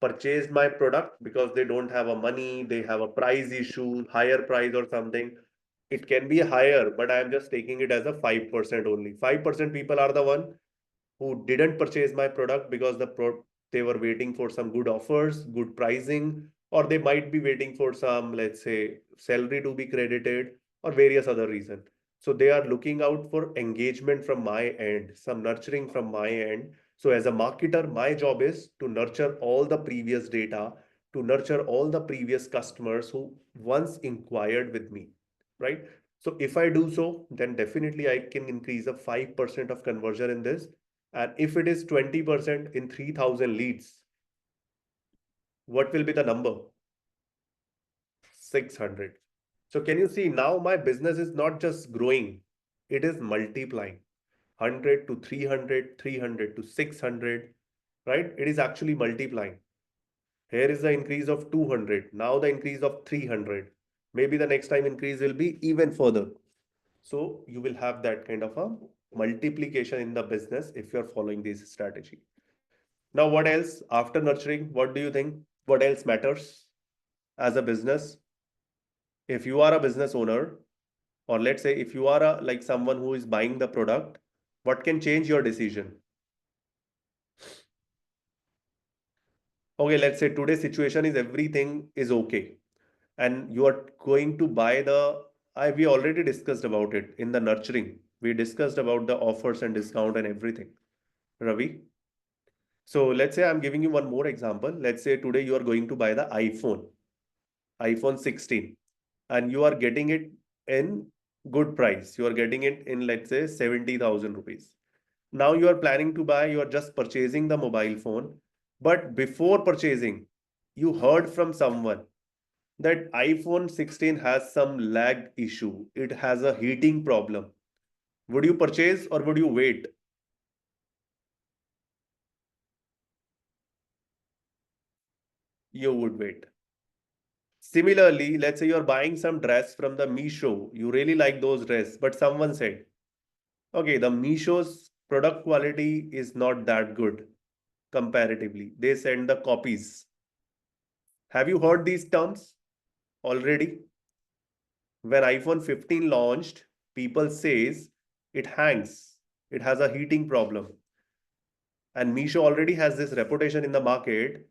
purchased my product because they don't have a money, they have a price issue, higher price or something. It can be higher, but I am just taking it as a 5% only. 5% people are the one who didn't purchase my product because they were waiting for some good offers, good pricing, or they might be waiting for some, let's say, salary to be credited or various other reasons. So they are looking out for engagement from my end, some nurturing from my end. So as a marketer, my job is to nurture all the previous data, to nurture all the previous customers who once inquired with me, right? So if I do so, then definitely I can increase a 5% of conversion in this. And if it is 20% in 3,000 leads, what will be the number? 600. So can you see now my business is not just growing, it is multiplying. 100 to 300, 300 to 600, right? It is actually multiplying. Here is the increase of 200. Now the increase of 300. Maybe the next time increase will be even further. So you will have that kind of a multiplication in the business if you're following this strategy. Now, what else after nurturing? What do you think? What else matters as a business? If you are a business owner, or let's say if you are like someone who is buying the product, what can change your decision? Okay, let's say today's situation is everything is okay, and you are going to buy we already discussed about it in the nurturing. We discussed about the offers and discount and everything. Ravi. So let's say I'm giving you one more example. Let's say today you are going to buy the iPhone 16, and you are getting it in good price. You are getting it in, let's say, 70,000 rupees. Now you are planning to buy, you are just purchasing the mobile phone. But before purchasing, you heard from someone that iPhone 16 has some lag issue. It has a heating problem. Would you purchase or would you wait? You would wait. Similarly, let's say you're buying some dress from the Meesho. You really like those dress, but someone said, okay, the Meesho's product quality is not that good comparatively. They send the copies. Have you heard these terms already? When iPhone 15 launched, people says it hangs. It has a heating problem. And Meesho already has this reputation in the market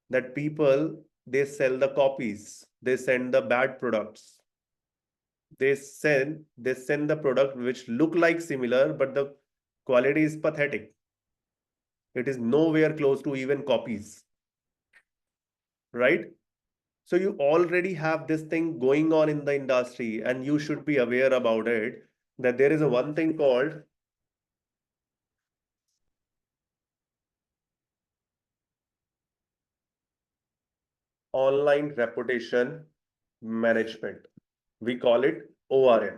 that people they sell the copies. They send the bad products. They send the product which look like similar, but the quality is pathetic. It is nowhere close to even copies, right? So you already have this thing going on in the industry, and you should be aware about it, that there is a one thing called online reputation management. We call it ORM.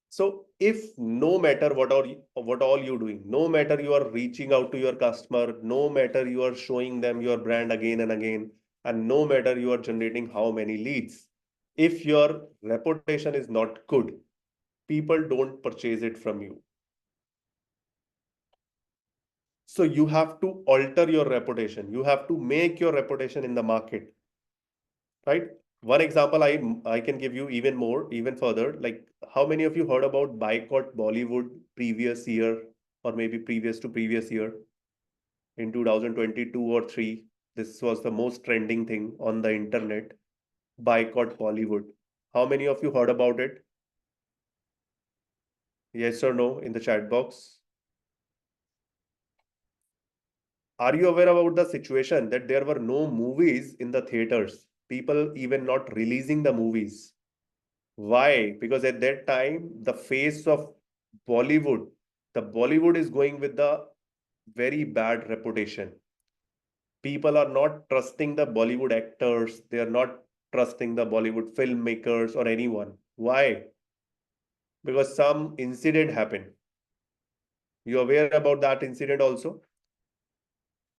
So if no matter what all you're doing, no matter you are reaching out to your customer, no matter you are showing them your brand again and again, and no matter you are generating how many leads, if your reputation is not good, people don't purchase it from you. So you have to alter your reputation. You have to make your reputation in the market, right? One example I can give you even more, even further. Like, how many of you heard about boycott Bollywood previous year, or maybe previous to previous year in 2022 or 3? This was the most trending thing on the internet. Boycott Bollywood. How many of you heard about it? Yes or no in the chat box. Are you aware about the situation that there were no movies in the theaters? People even not releasing the movies. Why? Because at that time, the face of Bollywood, the Bollywood is going with the very bad reputation. People are not trusting the Bollywood actors. They are not trusting the Bollywood filmmakers or anyone. Why? Because some incident happened. You aware about that incident also?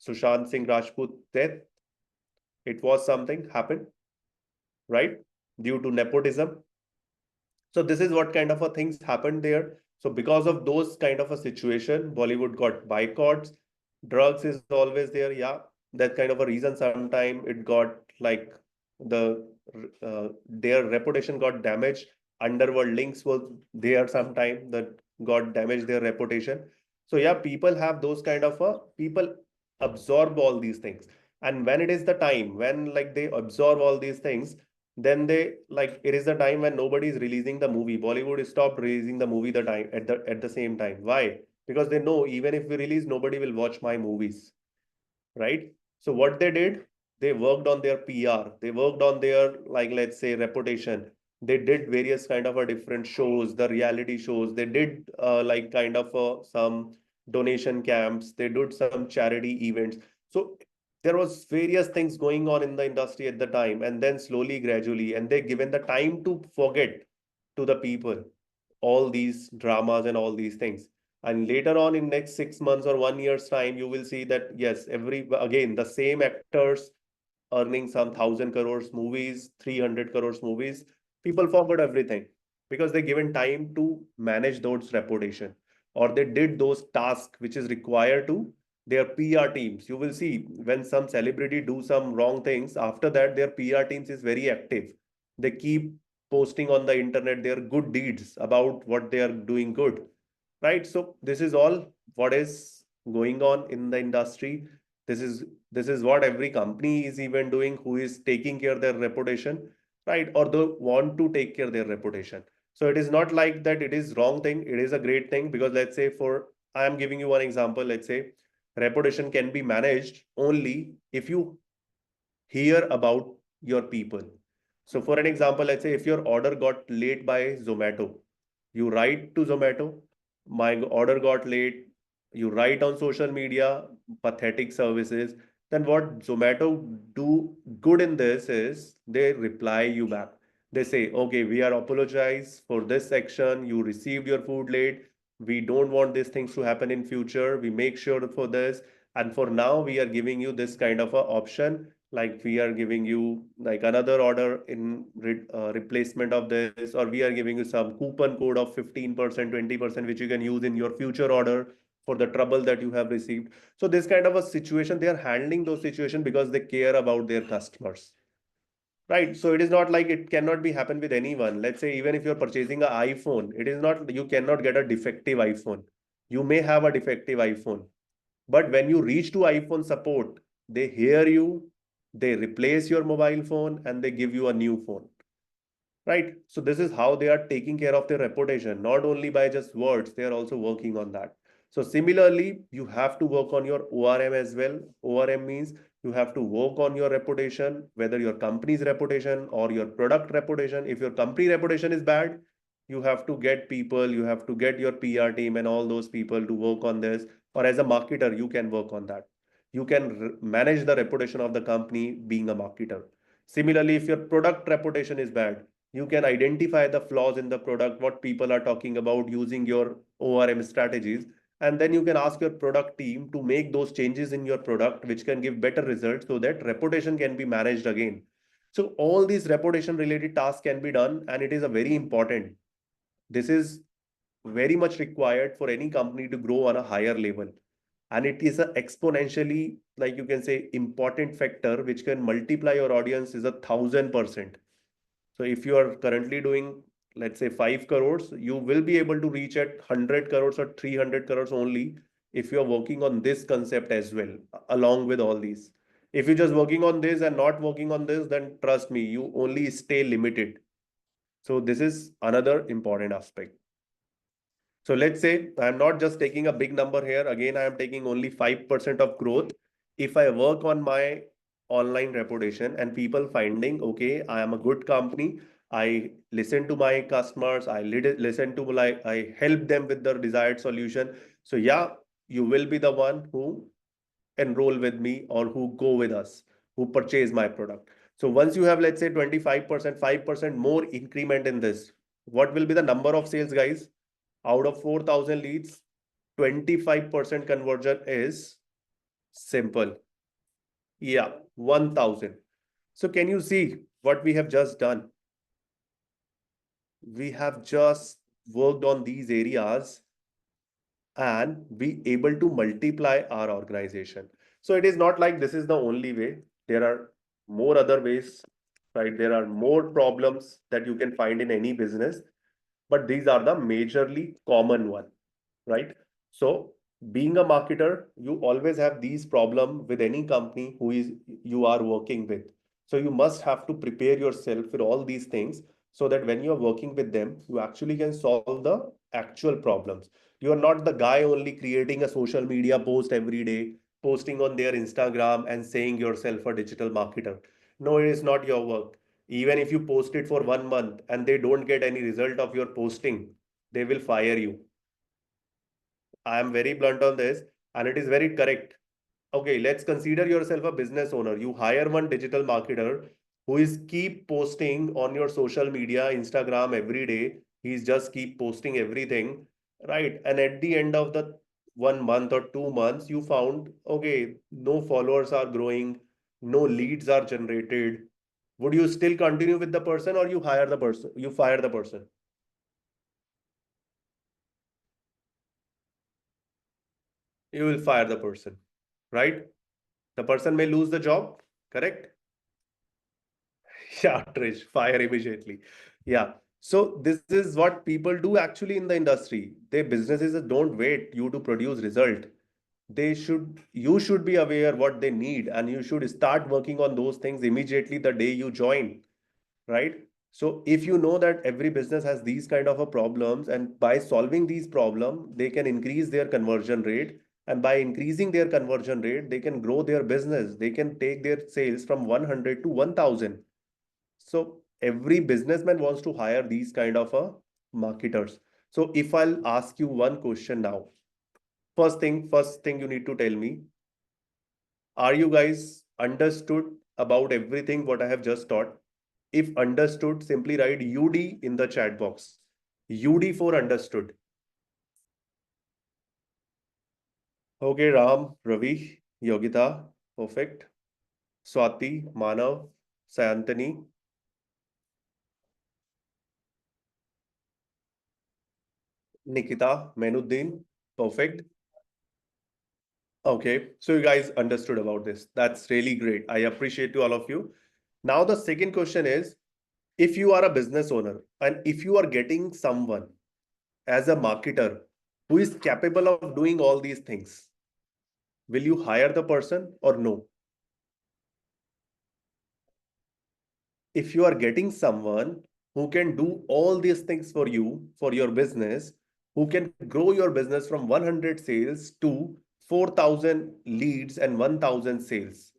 Sushant Singh Rajput death. It was something happened, right? Due to nepotism. So this is what kind of a things happened there. So because of those kind of a situation, Bollywood got boycotts. Drugs is always there. Yeah. that kind of a reason. Sometime it got like the their reputation got damaged. Underworld links was there sometime that got damaged their reputation. So yeah, people have those kind of a people absorb all these things. And when it is the time when like they absorb all these things, then they like it is the time when nobody is releasing the movie. Bollywood stopped releasing the movie the time at the same time. Why? Because they know even if we release, nobody will watch my movies, right? So what they did, they worked on their PR, they worked on their like let's say reputation. They did various kind of a different shows, the reality shows. They did like kind of some donation camps. They did some charity events. So there was various things going on in the industry at the time, and then slowly, gradually, and they given the time to forget to the people all these dramas and all these things. And later on in next 6 months or 1 year's time, you will see that yes, every again the same actors earning some 1,000 crores movies, 300 crores movies. People forgot everything because they given time to manage those reputation, or they did those tasks which is required to their PR teams. You will see when some celebrity do some wrong things, after that their PR teams is very active. They keep posting on the internet their good deeds about what they are doing good, right? So this is all what is going on in the industry. This is what every company is even doing who is taking care of their reputation, right? Or they want to take care of their reputation. So it is not like that it is wrong thing, it is a great thing. Because let's say for I am giving you one example. Let's say reputation can be managed only if you hear about your people. So for an example, let's say if your order got late by Zomato, you write to Zomato, my order got late. You write on social media, pathetic services. Then what Zomato do good in this is they reply you back. They say, okay, we are apologize for this section. You received your food late. We don't want these things to happen in future. We make sure for this. And for now, we are giving you this kind of a option, like we are giving you like another order in replacement of this, or we are giving you some coupon code of 15%, 20%, which you can use in your future order for the trouble that you have received. So this kind of a situation, they are handling those situations because they care about their customers, right? So it is not like it cannot be happen with anyone. Let's say even if you're purchasing an iPhone, it is not you cannot get a defective iPhone. You may have a defective iPhone, but when you reach to iPhone support, they hear you, they replace your mobile phone, and they give you a new phone, right? So this is how they are taking care of their reputation, not only by just words, they are also working on that. So similarly, you have to work on your ORM as well. ORM means you have to work on your reputation, whether your company's reputation or your product reputation. If your company reputation is bad, you have to get people, you have to get your PR team and all those people to work on this. Or as a marketer, you can work on that. You can manage the reputation of the company being a marketer. Similarly, if your product reputation is bad, you can identify the flaws in the product, what people are talking about using your ORM strategies. And then you can ask your product team to make those changes in your product, which can give better results so that reputation can be managed again. So all these reputation related tasks can be done, and it is a very important. This is very much required for any company to grow on a higher level. And it is a exponentially, like you can say, important factor which can multiply your audience is 1,000%. So if you are currently doing, let's say 5 crores, you will be able to reach at 100 crores or 300 crores only if you are working on this concept as well, along with all these. If you're just working on this and not working on this, then trust me, you only stay limited. So this is another important aspect. So let's say I'm not just taking a big number here. Again, I am taking only 5% of growth. If I work on my online reputation and people finding, okay, I am a good company. I listen to my customers. I listen to like I help them with the desired solution. So yeah, you will be the one who enroll with me or who go with us, who purchase my product. So once you have, let's say 25%, 5% more increment in this, what will be the number of sales, guys? Out of 4,000 leads, 25% conversion is simple. Yeah, 1,000. So can you see what we have just done? We have just worked on these areas and be able to multiply our organization. So it is not like this is the only way. There are more other ways, right? There are more problems that you can find in any business, but these are the majorly common one, right? So being a marketer, you always have these problem with any company who is you are working with. So you must have to prepare yourself with all these things so that when you are working with them, you actually can solve the actual problems. You are not the guy only creating a social media post every day, posting on their Instagram and saying yourself a digital marketer. No, it is not your work. Even if you post it for 1 month and they don't get any result of your posting, they will fire you. I am very blunt on this, and it is very correct. Okay, let's consider yourself a business owner. You hire one digital marketer who is keep posting on your social media, Instagram every day. He's just keep posting everything, right? And at the end of the 1 month or 2 months, you found, okay, no followers are growing, no leads are generated. Would you still continue with the person, or you hire the person? You fire the person. You will fire the person, right? The person may lose the job, correct? Yeah, Trish, fire immediately. Yeah. So this is what people do actually in the industry. Their businesses don't wait you to produce result. You should be aware what they need, and you should start working on those things immediately the day you join, right? So if you know that every business has these kind of a problems, and by solving these problems, they can increase their conversion rate, and by increasing their conversion rate, they can grow their business. They can take their sales from 100 to 1000. So every businessman wants to hire these kind of marketers. So if I'll ask you one question now, first thing you need to tell me, are you guys understood about everything what I have just taught? If understood, simply write UD in the chat box. UD for understood. Okay, Ram, Ravi, Yogita, perfect. Swati, Manav, Sayantani, Nikita, Menuddin, perfect. Okay, so you guys understood about this. That's really great. I appreciate to all of you. Now, the second question is, if you are a business owner and if you are getting someone as a marketer who is capable of doing all these things, will you hire the person or no? If you are getting someone who can do all these things for you, for your business, who can grow your business from 100 sales to 4,000 leads and 1,000 sales,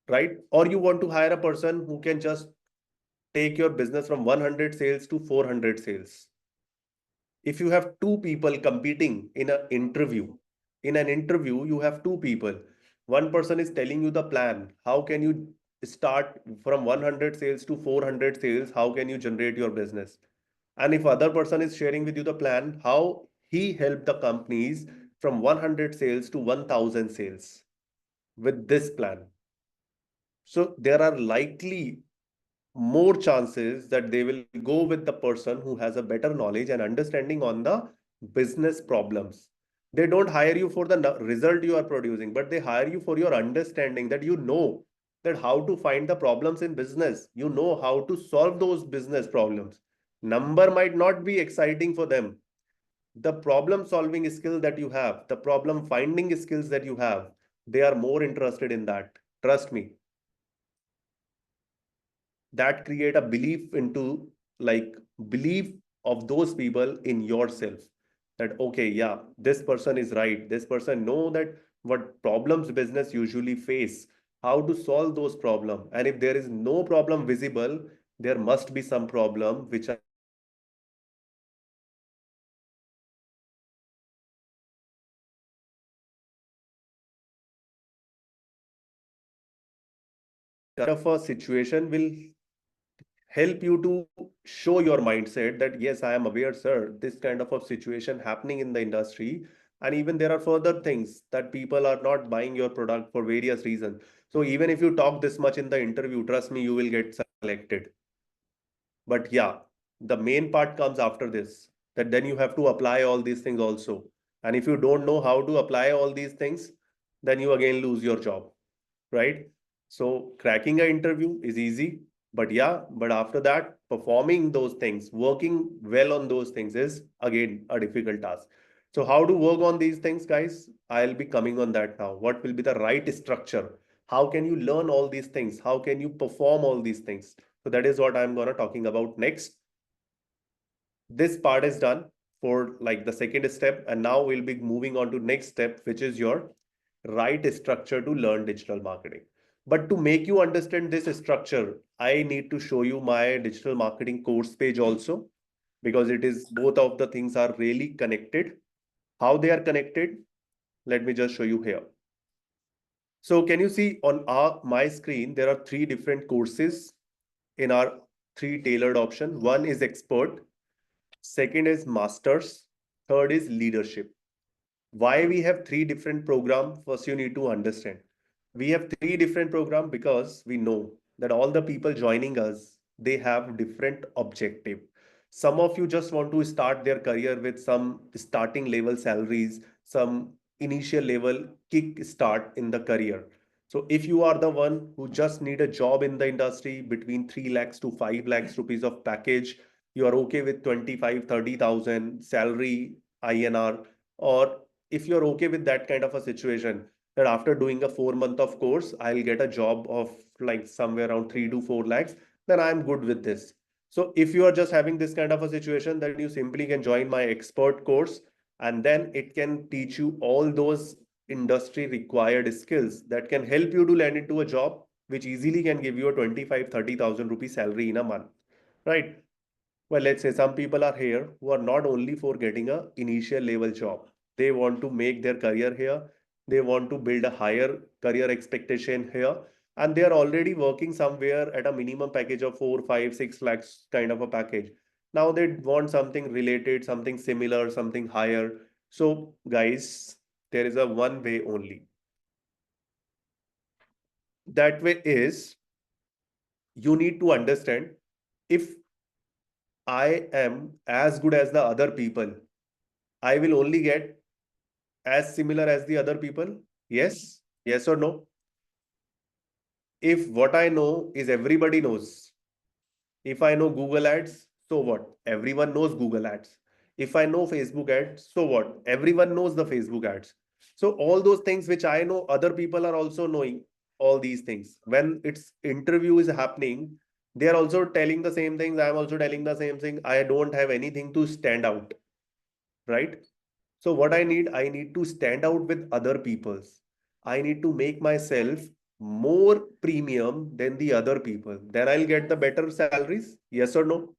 right? Or you want to hire a person who can just take your business from 100 sales to 400 sales. If you have two people competing in an interview, you have two people. One person is telling you the plan. How can you start from 100 sales to 400 sales? How can you generate your business? And if other person is sharing with you the plan, how he helped the companies from 100 sales to 1000 sales with this plan. So there are likely more chances that they will go with the person who has a better knowledge and understanding on the business problems. They don't hire you for the result you are producing, but they hire you for your understanding, that you know that how to find the problems in business. You know how to solve those business problems. Number might not be exciting for them. The problem solving skill that you have, the problem finding skills that you have, they are more interested in that. Trust me, that create a belief into, like, belief of those people in yourself, that okay, yeah, this person is right, this person know that what problems business usually face, how to solve those problems, and if there is no problem visible, there must be some problem which are of a situation will help you to show your mindset that yes, I am aware, sir, this kind of a situation happening in the industry, and even there are further things that people are not buying your product for various reasons. So even if you talk this much in the interview, trust me, you will get selected. But yeah, the main part comes after this, that then you have to apply all these things also. And if you don't know how to apply all these things, then you again lose your job, right? So cracking an interview is easy, but yeah, but after that, performing those things, working well on those things is again a difficult task. So how to work on these things, guys? I'll be coming on that now. What will be the right structure? How can you learn all these things? How can you perform all these things? So that is what I'm gonna talking about next. This part is done for like the second step, and now we'll be moving on to next step, which is your right structure to learn digital marketing. But to make you understand this structure, I need to show you my digital marketing course page also, because it is both of the things are really connected. How they are connected, let me just show you here. So can you see on my screen there are three different courses in our three tailored option. One is expert, second is masters, third is leadership. Why we have three different program? First you need to understand we have three different program because we know that all the people joining us, they have different objective. Some of you just want to start their career with some starting level salaries, some initial level kick start in the career. So if you are the one who just need a job in the industry between 3 lakhs to 5 lakhs rupees of package, you are okay with 25-30,000 salary INR, or if you're okay with that kind of a situation, that after doing a 4 month of course, I'll get a job of like somewhere around 3 to 4 lakhs, then I'm good with this. So if you are just having this kind of a situation, then you simply can join my expert course, and then it can teach you all those industry required skills that can help you to land into a job which easily can give you a 25-30,000 rupee salary in a month, right? Well, let's say some people are here who are not only for getting a initial level job. They want to make their career here. They want to build a higher career expectation here. And they are already working somewhere at a minimum package of 4, 5, 6 lakhs kind of a package. Now they want something related, something similar, something higher. So guys, there is a one way only. That way is you need to understand, if I am as good as the other people, I will only get as similar as the other people? Yes? Yes or no? If what I know is everybody knows, if I know Google Ads, so what? Everyone knows Google Ads. If I know Facebook Ads, so what? Everyone knows the Facebook Ads. So all those things which I know, other people are also knowing all these things. When its interview is happening, they are also telling the same things. I am also telling the same thing. I don't have anything to stand out, right? So what I need to stand out with other people's. I need to make myself more premium than the other people. Then I'll get the better salaries. Yes or no?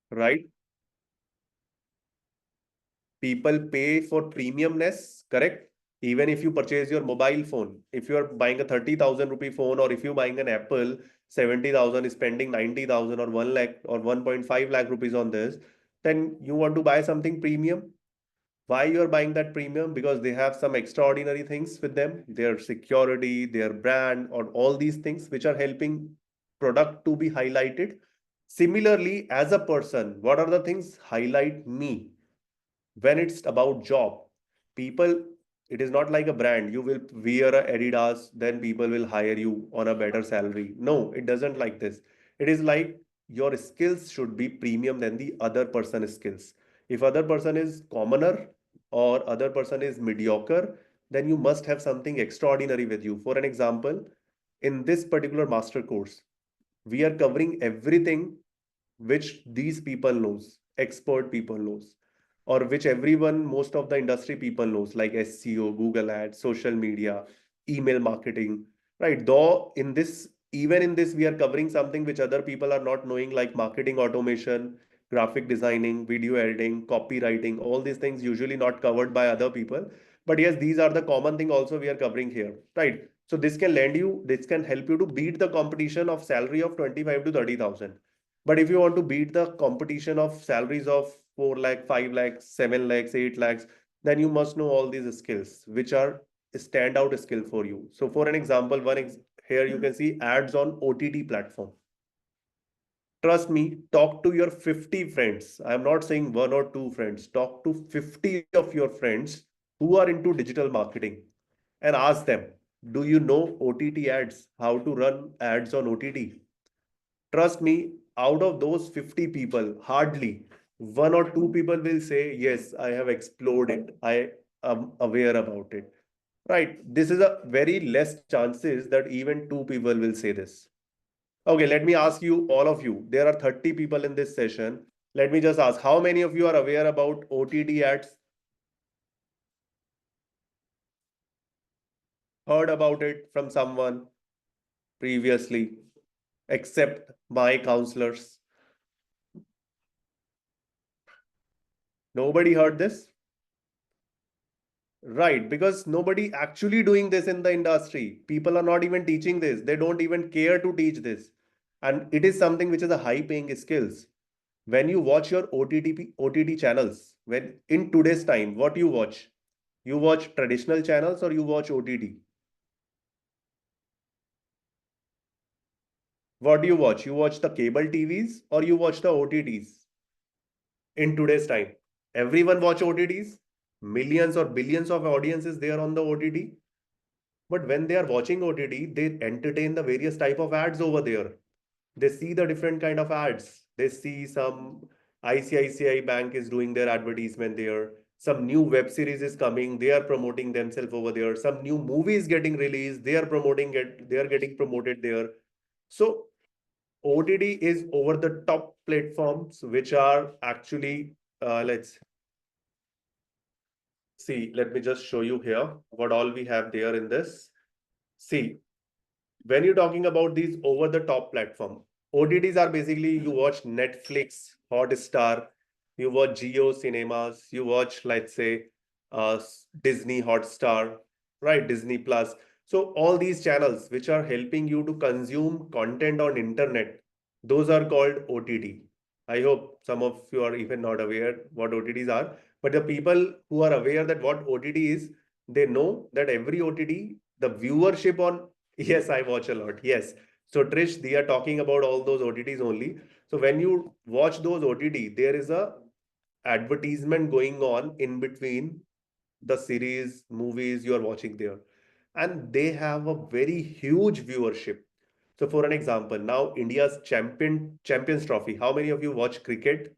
Right? People pay for premiumness, correct? Even if you purchase your mobile phone, if you are buying a 30,000 rupee phone, or if you're buying an Apple, 70,000 is spending 90,000 or 1 lakh or 1.5 lakh rupees on this, then you want to buy something premium. Why you're buying that premium? Because they have some extraordinary things with them, their security, their brand, or all these things which are helping product to be highlighted. Similarly, as a person, what are the things highlight me? When it's about job, people, it is not like a brand you will wear a Adidas, then people will hire you on a better salary. No, it doesn't like this. It is like your skills should be premium than the other person's skills. If other person is commoner or other person is mediocre, then you must have something extraordinary with you. For an example, in this particular master course, we are covering everything which these people knows, expert people knows, or which everyone, most of the industry people knows, like SEO, Google Ads, social media, email marketing, right? Though in this, even in this, we are covering something which other people are not knowing, like marketing automation, graphic designing, video editing, copywriting, all these things usually not covered by other people. But yes, these are the common thing also we are covering here, right? So this can help you to beat the competition of salary of 25 to 30,000. But if you want to beat the competition of salaries of 4 lakh, 5 lakhs, 7 lakhs, 8 lakhs, then you must know all these skills, which are standout skill for you. So for an example, here you can see ads on OTT platform. Trust me, talk to your 50 friends. I'm not saying one or two friends. Talk to 50 of your friends who are into digital marketing and ask them, do you know OTT ads? How to run ads on OTT? Trust me, out of those 50 people, hardly one or two people will say, yes, I have explored it. I am aware about it. Right. This is a very less chances that even two people will say this. Okay, let me ask you, all of you. There are 30 people in this session. Let me just ask, how many of you are aware about OTT ads? Heard about it from someone previously, except my counselors? Nobody heard this? Right, because nobody actually doing this in the industry. People are not even teaching this. They don't even care to teach this. And it is something which is a high paying skills. When you watch your OTT channels, when in today's time, what you watch? You watch traditional channels or you watch OTT? What do you watch? You watch the cable TVs or you watch the OTTs in today's time? Everyone watch OTTs. Millions or billions of audiences there on the OTT. But when they are watching OTT, they entertain the various type of ads over there. They see the different kind of ads. They see some ICICI Bank is doing their advertisement there. Some new web series is coming. They are promoting themselves over there. Some new movies getting released. They are promoting it. They are getting promoted there. So OTT is over the top platforms which are actually, let's see, let me just show you here what all we have there in this. See, when you're talking about these over the top platform, OTTs are basically you watch Netflix, Hotstar, you watch Geo Cinemas, you watch, let's say, Disney Hotstar, right? Disney Plus. So all these channels which are helping you to consume content on internet, those are called OTT. I hope some of you are even not aware what OTTs are, but the people who are aware that what OTT is, they know that every OTT, the viewership on yes, I watch a lot. Yes. So Trish, they are talking about all those OTTs only. So when you watch those OTT, there is a advertisement going on in between the series, movies you are watching there. And they have a very huge viewership. So for an example, now India's Champions Trophy. How many of you watch cricket?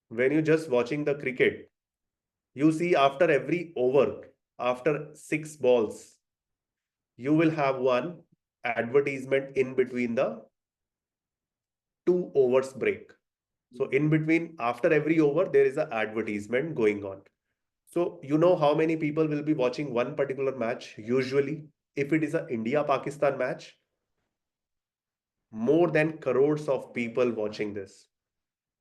When you're just watching the cricket, you see after every over, after six balls, you will have one advertisement in between the two overs break. So in between, after every over, there is an advertisement going on. So you know how many people will be watching one particular match usually? If it is an India-Pakistan match, more than crores of people watching this.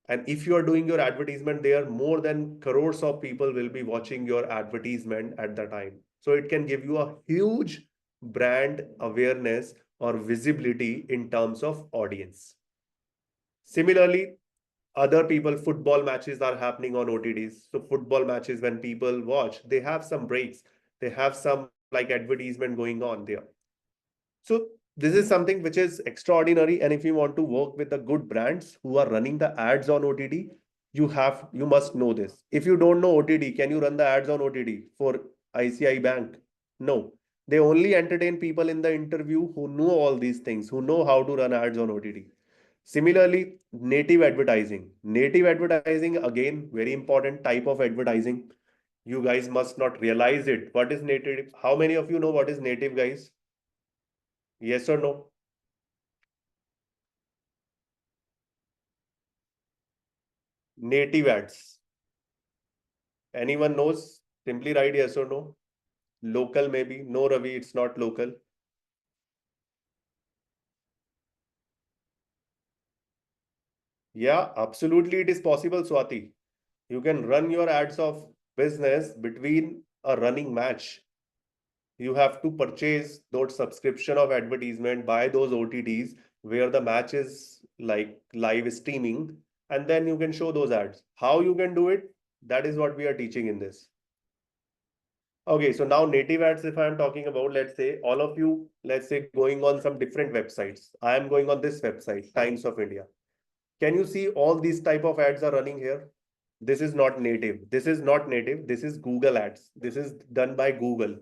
And if you are doing your advertisement there, more than crores of people will be watching your advertisement at the time. So it can give you a huge brand awareness or visibility in terms of audience. Similarly, other people, football matches are happening on OTTs. So football matches, when people watch, they have some breaks. They have some like advertisement going on there. So this is something which is extraordinary. And if you want to work with the good brands who are running the ads on OTT, you must know this. If you don't know OTT, can you run the ads on OTT for ICI Bank? No. They only entertain people in the interview who know all these things, who know how to run ads on OTT. Similarly, native advertising. Native advertising, again, very important type of advertising. You guys must not realize it. What is native? How many of you know what is native, guys? Yes or no? Native ads. Anyone knows? Simply write yes or no. Local maybe. No, Ravi, it's not local. Yeah, absolutely it is possible, Swati. You can run your ads of business between a running match. You have to purchase those subscription of advertisement, buy those OTTs where the match is like live streaming, and then you can show those ads. How you can do it? That is what we are teaching in this. Okay, so now native ads, if I'm talking about, let's say all of you, let's say going on some different websites. I am going on this website, Times of India. Can you see all these type of ads are running here? This is not native. This is not native. This is Google ads. This is done by Google.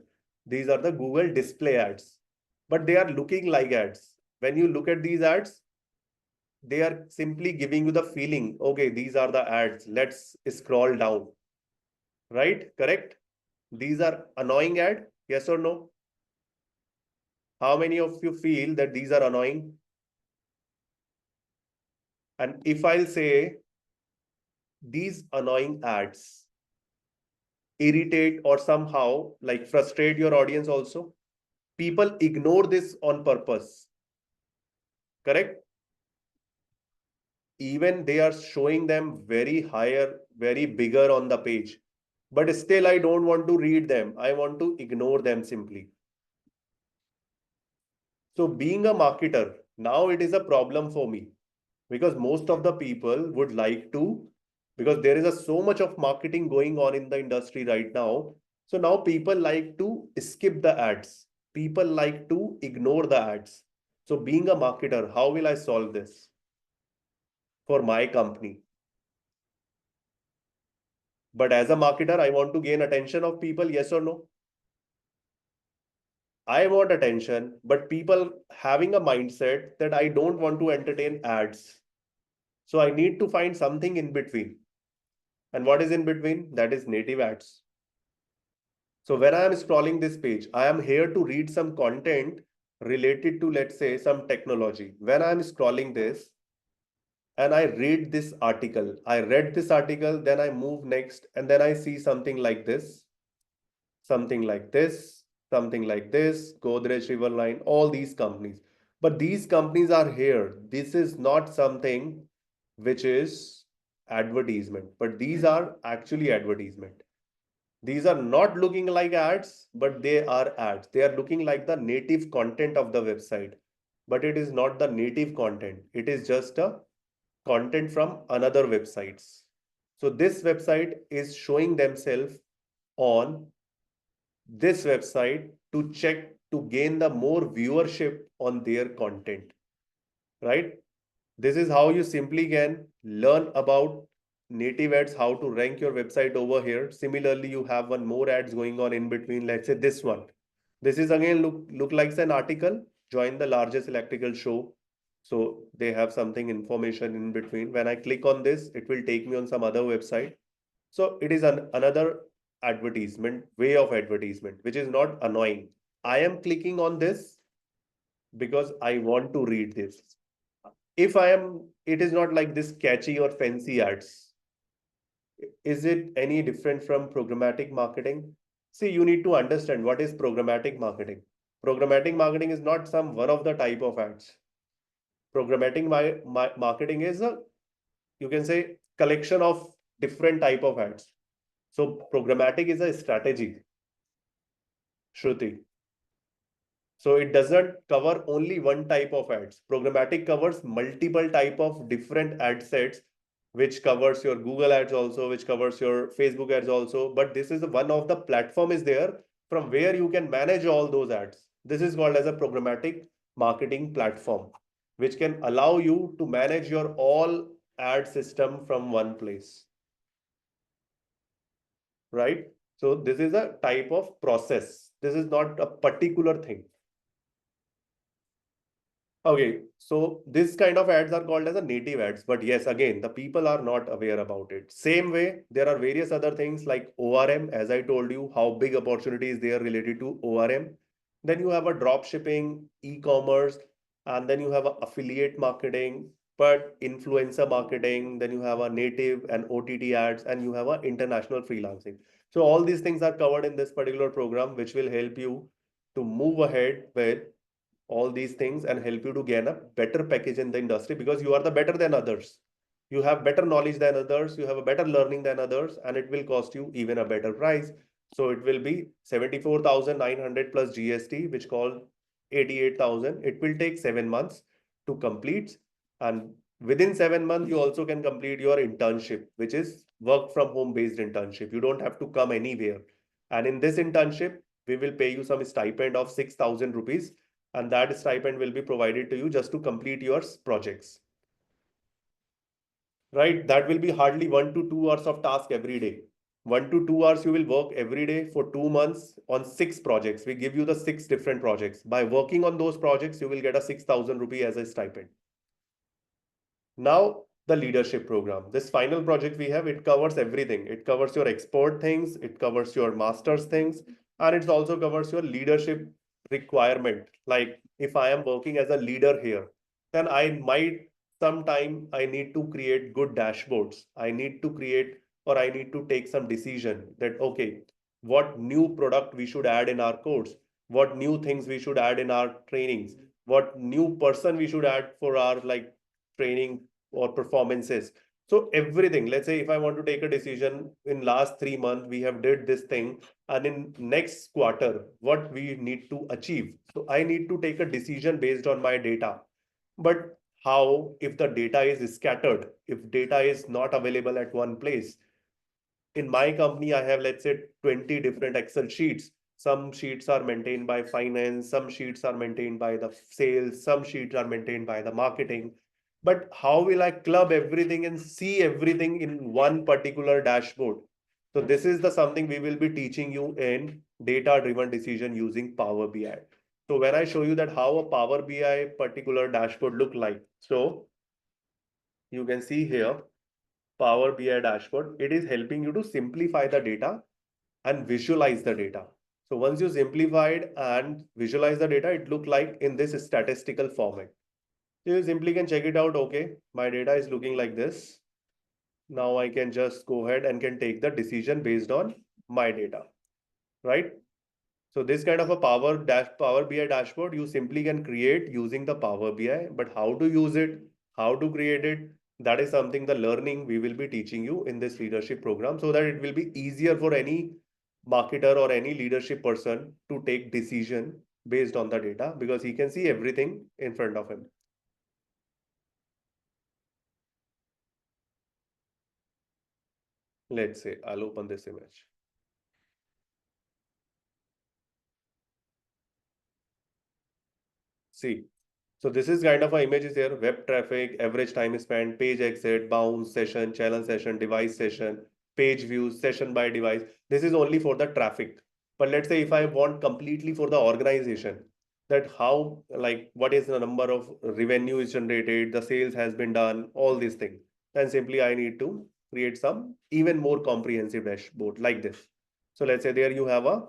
These are the Google display ads, but they are looking like ads. When you look at these ads, they are simply giving you the feeling, okay, these are the ads. Let's scroll down, right? Correct? These are annoying ad. Yes or no? How many of you feel that these are annoying? And if I'll say these annoying ads irritate or somehow like frustrate your audience also, people ignore this on purpose, correct? Even they are showing them very higher, very bigger on the page, but still I don't want to read them. I want to ignore them simply. So being a marketer, now it is a problem for me because most of the people would like to, because there is so much of marketing going on in the industry right now. So now people like to skip the ads. People like to ignore the ads. So being a marketer, how will I solve this for my company? But as a marketer, I want to gain attention of people, yes or no? I want attention, but people having a mindset that I don't want to entertain ads. So I need to find something in between. And what is in between? That is native ads. So when I am scrolling this page, I am here to read some content related to, let's say, some technology. When I am scrolling this and I read this article, I read this article, then I move next, and then I see something like this, something like this, something like this, Godrej Riverline, all these companies. But these companies are here. This is not something which is advertisement, but these are actually advertisement. These are not looking like ads, but they are ads. They are looking like the native content of the website, but it is not the native content. It is just a content from another websites. So this website is showing themselves on this website to check to gain the more viewership on their content, right? This is how you simply can learn about native ads, how to rank your website over here. Similarly, you have one more ads going on in between. Let's say this one. This is again look like an article. Join the largest electrical show. So they have something information in between. When I click on this, it will take me on some other website. So it is another advertisement, way of advertisement, which is not annoying. I am clicking on this because I want to read this. If I am, it is not like this catchy or fancy ads. Is it any different from programmatic marketing? See, you need to understand what is programmatic marketing. Programmatic marketing is not some one of the type of ads. Programmatic marketing is a, you can say, collection of different type of ads. So programmatic is a strategy, Shruti. So it doesn't cover only one type of ads. Programmatic covers multiple type of different ad sets, which covers your Google ads also, which covers your Facebook ads also. But this is one of the platform is there from where you can manage all those ads. This is called as a programmatic marketing platform, which can allow you to manage your all ad system from one place, right? So this is a type of process. This is not a particular thing. Okay, so this kind of ads are called as a native ads, but yes, again, the people are not aware about it. Same way, there are various other things like ORM, as I told you, how big opportunities they are related to ORM. Then you have a drop shipping, e-commerce, and then you have a affiliate marketing, but influencer marketing, then you have a native and OTT ads, and you have a international freelancing. So all these things are covered in this particular program, which will help you to move ahead with all these things and help you to gain a better package in the industry because you are the better than others. You have better knowledge than others, you have a better learning than others, and it will cost you even a better price. So it will be 74,900 plus GST, which called 88,000. It will take 7 months to complete. And within 7 months, you also can complete your internship, which is work from home based internship. You don't have to come anywhere. And in this internship, we will pay you some stipend of 6,000 rupees, and that stipend will be provided to you just to complete your projects. right? That will be hardly 1 to 2 hours of task every day. 1 to 2 hours you will work every day for 2 months on 6 projects. We give you the 6 different projects. By working on those projects, you will get a 6,000 rupee as a stipend. Now, the leadership program. This final project we have, it covers everything. It covers your expert things, it covers your master's things, and it also covers your leadership requirement. Like if I am working as a leader here, then I might sometime I need to create good dashboards. I need to create or I need to take some decision that okay, what new product we should add in our course, what new things we should add in our trainings, what new person we should add for our like training or performances. So everything, let's say if I want to take a decision in last 3 months, we have did this thing, and in next quarter, what we need to achieve. So I need to take a decision based on my data. But how if the data is scattered, if data is not available at one place? In my company, I have, let's say, 20 different Excel sheets. Some sheets are maintained by finance, some sheets are maintained by the sales, some sheets are maintained by the marketing. But how will I club everything and see everything in one particular dashboard? So this is the something we will be teaching you in data-driven decision using Power BI. So when I show you that how a Power BI particular dashboard look like, so you can see here, Power BI dashboard, it is helping you to simplify the data and visualize the data. So once you simplify it and visualize the data, it look like in this statistical format. So you simply can check it out. Okay, my data is looking like this. Now I can just go ahead and can take the decision based on my data, right? So this kind of a Power BI dashboard, you simply can create using the Power BI, but how to use it, how to create it, that is something the learning we will be teaching you in this leadership program so that it will be easier for any marketer or any leadership person to take decision based on the data because he can see everything in front of him. Let's say I'll open this image. See, so this is kind of a images here, web traffic, average time spent, page exit, bounce, session, challenge session, device session, page views, session by device. This is only for the traffic. But let's say if I want completely for the organization, that how, like, what is the number of revenue is generated, the sales has been done, all these things. Then simply I need to create some even more comprehensive dashboard like this. So let's say there you have a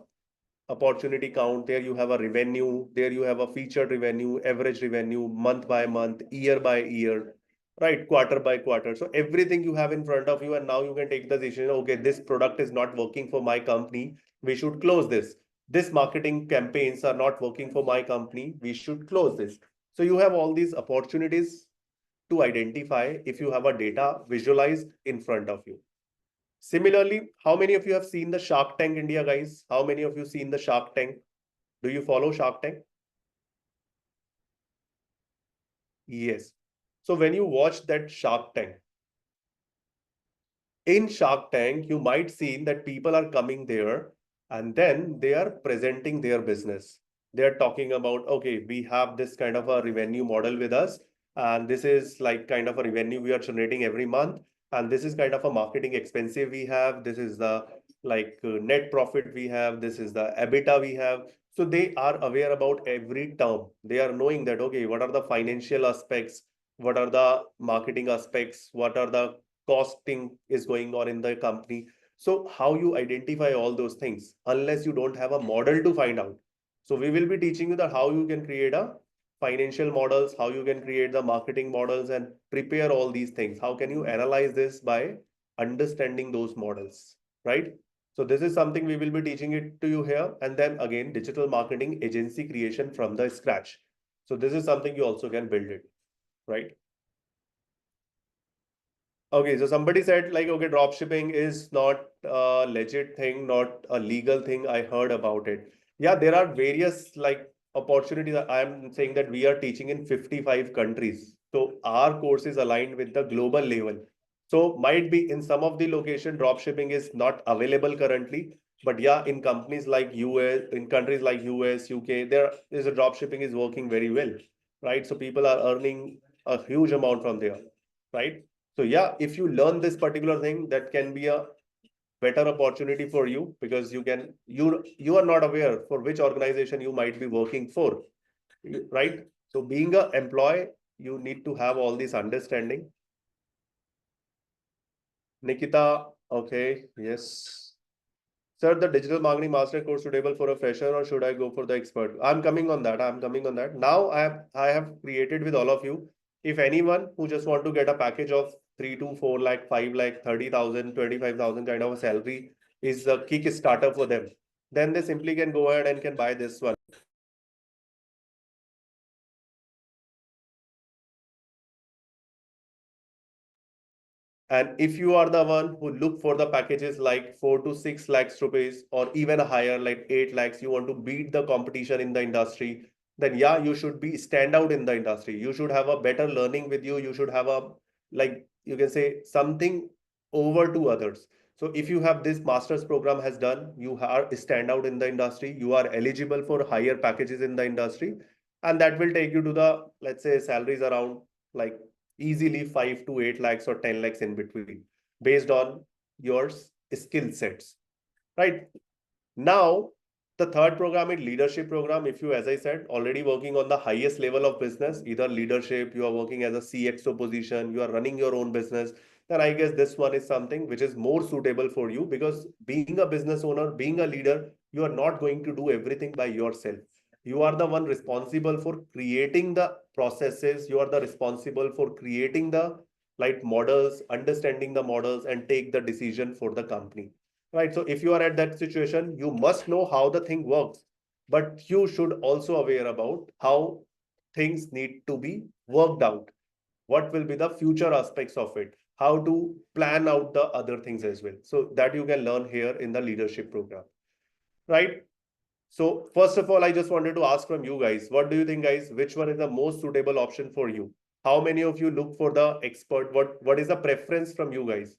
opportunity count, there you have a revenue, there you have a featured revenue, average revenue, month by month, year by year, right, quarter by quarter. So everything you have in front of you, and now you can take the decision, okay, this product is not working for my company, we should close this marketing campaigns are not working for my company, we should close this. So you have all these opportunities to identify if you have a data visualized in front of you. Similarly, how many of you have seen the Shark Tank India, guys? How many of you seen the Shark Tank? Do you follow Shark Tank? Yes. So when you watch that Shark Tank, in Shark Tank, you might see that people are coming there and then they are presenting their business. They are talking about, okay, we have this kind of a revenue model with us, and this is like kind of a revenue we are generating every month, and this is kind of a marketing expensive we have. This is the like net profit we have. This is the EBITDA we have. So they are aware about every term. They are knowing that, okay, what are the financial aspects? What are the marketing aspects? What are the costing is going on in the company? So how you identify all those things unless you don't have a model to find out? So we will be teaching you that how you can create a financial models, how you can create the marketing models and prepare all these things. How can you analyze this by understanding those models, right? So this is something we will be teaching it to you here. And then again, digital marketing agency creation from the scratch. So this is something you also can build it, right? Okay, so somebody said like, okay, drop shipping is not a legit thing, not a legal thing. I heard about it. Yeah, there are various like opportunities. I'm saying that we are teaching in 55 countries. So our course is aligned with the global level. So might be in some of the location, drop shipping is not available currently. But yeah, in companies like US, in countries like US, UK, there is a drop shipping is working very well, right? So people are earning a huge amount from there, right? So yeah, if you learn this particular thing, that can be a better opportunity for you, because you are not aware for which organization you might be working for, right? So being a employee, you need to have all this understanding. Nikita, okay, yes. Sir, the digital marketing master course suitable for a fresher, or should I go for the expert? I'm coming on that. I'm coming on that. Now I have created with all of you. If anyone who just want to get a package of 3 to 4 lakh, 5 lakh, 30,000, 25,000 kind of a salary is a kick-starter for them, then they simply can go ahead and can buy this one. And if you are the one who look for the packages like 4 to 6 lakhs rupees, or even higher, like 8 lakhs, you want to beat the competition in the industry, then yeah, you should be stand out in the industry. You should have a better learning with you. You should have a, like you can say, something over to others. So if you have this master's program has done, you are stand out in the industry. You are eligible for higher packages in the industry, and that will take you to the, let's say, salaries around like easily 5 to 8 lakhs or 10 lakhs in between, based on your skill sets, right? Now, the third program is leadership program. If you, as I said, already working on the highest level of business, either leadership, you are working as a CXO position, you are running your own business, then I guess this one is something which is more suitable for you, because being a business owner, being a leader, you are not going to do everything by yourself. You are the one responsible for creating the processes. You are the responsible for creating the like models, understanding the models, and take the decision for the company. Right. So if you are at that situation, you must know how the thing works, but you should also aware about how things need to be worked out. What will be the future aspects of it? How to plan out the other things as well. So that you can learn here in the leadership program. Right. So first of all, I just wanted to ask from you guys, what do you think, guys? Which one is the most suitable option for you? How many of you look for the expert? What is the preference from you guys?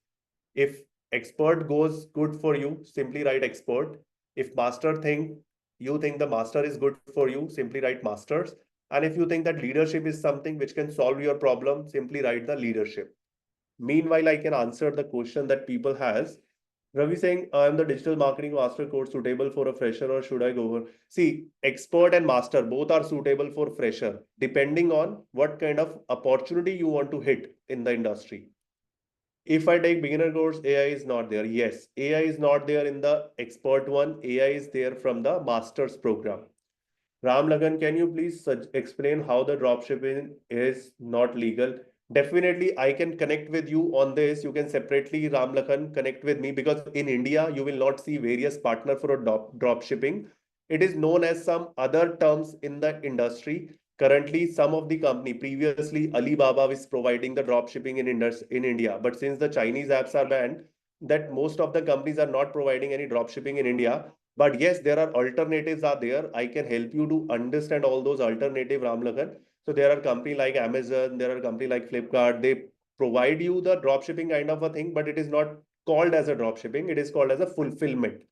If expert goes good for you, simply write expert. If master thing, you think the master is good for you, simply write masters. And if you think that leadership is something which can solve your problem, simply write the leadership. Meanwhile, I can answer the question that people has. Ravi saying, I am the digital marketing master course suitable for a fresher, or should I go over? See, expert and master both are suitable for fresher, depending on what kind of opportunity you want to hit in the industry. If I take beginner course, AI is not there. Yes, AI is not there in the expert one. AI is there from the master's program. Ram Lagan, can you please explain how the dropshipping is not legal? Definitely, I can connect with you on this. You can separately, Ram Lagan, connect with me, because in India, you will not see various partner for a drop shipping. It is known as some other terms in the industry. Currently, some of the company, previously Alibaba is providing the drop shipping in India. But since the Chinese apps are banned, that most of the companies are not providing any drop shipping in India. But yes, there are alternatives are there. I can help you to understand all those alternative, Ramlagan. So there are company like Amazon, there are company like Flipkart. They provide you the drop shipping kind of a thing, but it is not called as a drop shipping. It is called as a fulfillment.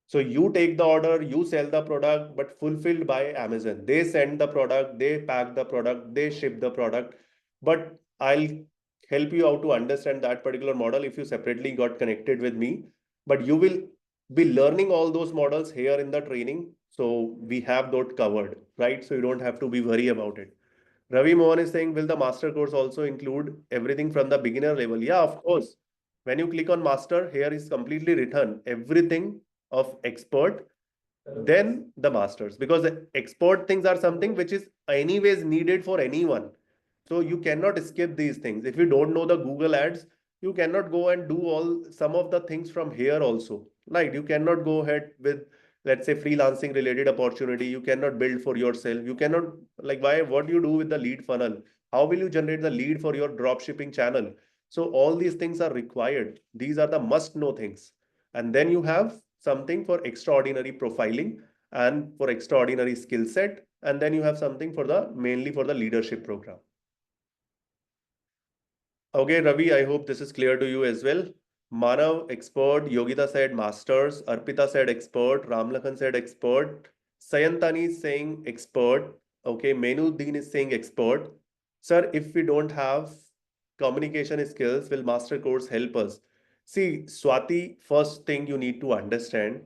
So you take the order, you sell the product, but fulfilled by Amazon. They send the product, they pack the product, they ship the product. But I'll help you out to understand that particular model if you separately got connected with me. But you will be learning all those models here in the training. So we have that covered, right? So you don't have to be worried about it. Ravi Mohan is saying, will the master course also include everything from the beginner level? Yeah, of course. When you click on master, here is completely written everything of expert, then the masters, because the expert things are something which is anyways needed for anyone. So you cannot skip these things. If you don't know the Google ads, you cannot go and do all some of the things from here also. Like you cannot go ahead with, let's say, freelancing related opportunity. You cannot build for yourself. You cannot, like, why, what do you do with the lead funnel? How will you generate the lead for your drop shipping channel? So all these things are required. These are the must know things. And then you have something for extraordinary profiling and for extraordinary skill set. And then you have something for the mainly for the leadership program. Okay, Ravi, I hope this is clear to you as well. Manav, expert. Yogita said masters. Arpita said expert. Ramlakhan said expert. Sayantani is saying expert. Okay, Menuddin is saying expert. Sir, if we don't have communication skills will master course help us? See, Swati, first thing you need to understand,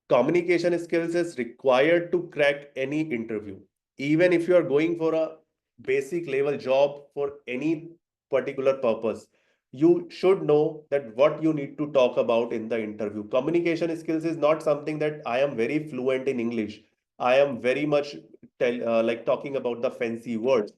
communication skills is required to crack any interview. Even if you are going for a basic level job for any particular purpose, you should know that what you need to talk about in the interview. Communication skills is not something that I am very fluent in English. I am very much like talking about the fancy words.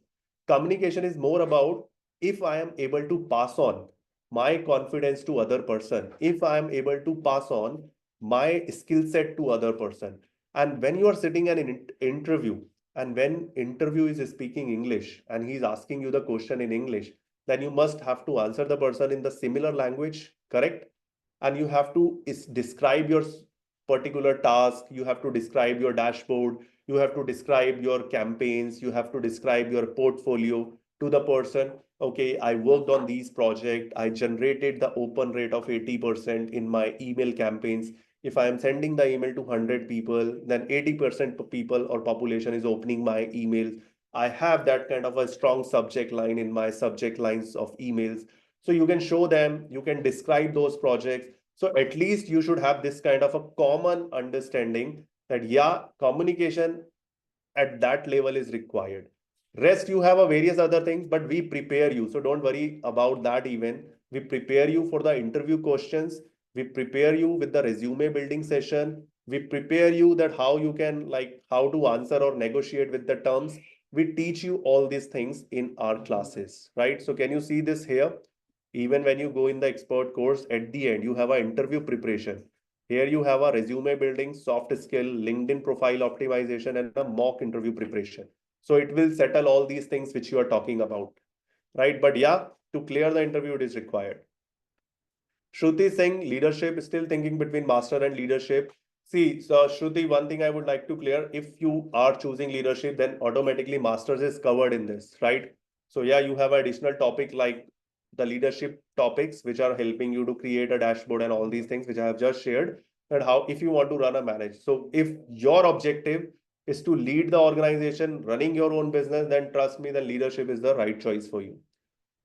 Communication is more about if I am able to pass on my confidence to other person, if I am able to pass on my skill set to other person. And when you are sitting in an interview, and when interview is speaking English and he's asking you the question in English, then you must have to answer the person in the similar language, correct? And you have to describe your particular task, you have to describe your dashboard, you have to describe your campaigns, you have to describe your portfolio to the person. Okay, I worked on these projects, I generated the open rate of 80% in my email campaigns. If I am sending the email to 100 people, then 80% of people or population is opening my emails. I have that kind of a strong subject line in my subject lines of emails. So you can show them, you can describe those projects. So at least you should have this kind of a common understanding that, yeah, communication at that level is required. Rest, you have a various other things, but we prepare you. So don't worry about that even. We prepare you for the interview questions. We prepare you with the resume building session. We prepare you that how you can like how to answer or negotiate with the terms. We teach you all these things in our classes, right? So can you see this here? Even when you go in the expert course, at the end, you have an interview preparation. Here you have a resume building, soft skill, LinkedIn profile optimization, and a mock interview preparation. So it will settle all these things which you are talking about, right? But yeah, to clear the interview, it is required. Shruti is saying leadership, still thinking between master and leadership. See, so Shruti, one thing I would like to clear, if you are choosing leadership, then automatically masters is covered in this, right? So yeah, you have additional topic like the leadership topics, which are helping you to create a dashboard and all these things, which I have just shared, and how if you want to run a manage. So if your objective is to lead the organization, running your own business, then trust me, then leadership is the right choice for you.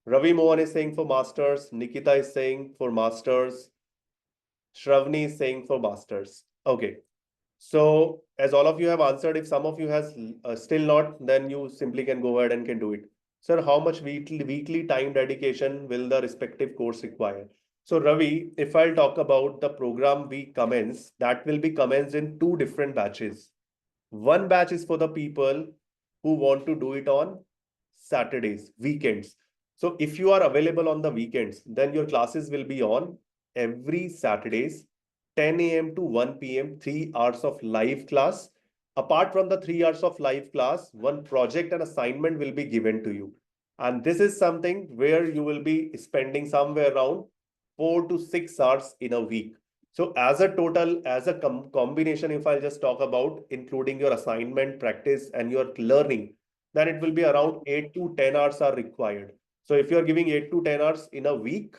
Ravi Mohan is saying for masters. Nikita is saying for masters. Shravani is saying for masters. Okay. So as all of you have answered, if some of you has still not, then you simply can go ahead and can do it. Sir, how much weekly time dedication will the respective course require? So Ravi, if I'll talk about the program we commence, that will be commenced in two different batches. One batch is for the people who want to do it on Saturdays, weekends. So if you are available on the weekends, then your classes will be on every Saturdays, 10 a.m. to 1 p.m., 3 hours of live class. Apart from the 3 hours of live class, one project and assignment will be given to you. And this is something where you will be spending somewhere around 4 to 6 hours in a week. So as a total, as a combination, if I just talk about including your assignment, practice, and your learning, then it will be around 8 to 10 hours are required. So if you're giving 8 to 10 hours in a week,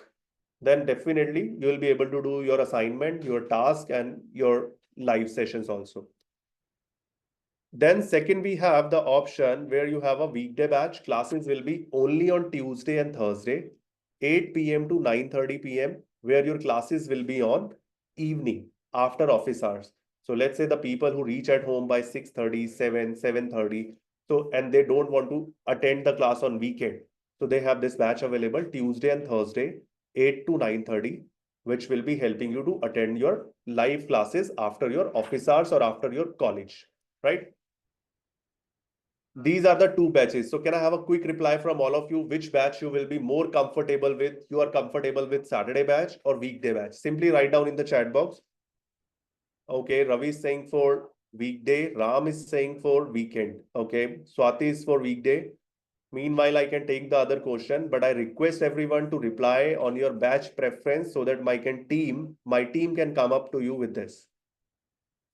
then definitely you will be able to do your assignment, your task, and your live sessions also. Then second, we have the option where you have a weekday batch. Classes will be only on Tuesday and Thursday, 8 p.m. to 9:30 p.m., where your classes will be on evening after office hours. So let's say the people who reach at home by 6:30, 7:30, so and they don't want to attend the class on weekend. So they have this batch available Tuesday and Thursday, 8 to 9:30, which will be helping you to attend your live classes after your office hours or after your college, right? These are the two batches. So can I have a quick reply from all of you? Which batch you will be more comfortable with? You are comfortable with Saturday batch or weekday batch? Simply write down in the chat box. Okay, Ravi is saying for weekday. Ram is saying for weekend. Okay, Swati is for weekday. Meanwhile, I can take the other question, but I request everyone to reply on your batch preference so that my team can come up to you with this.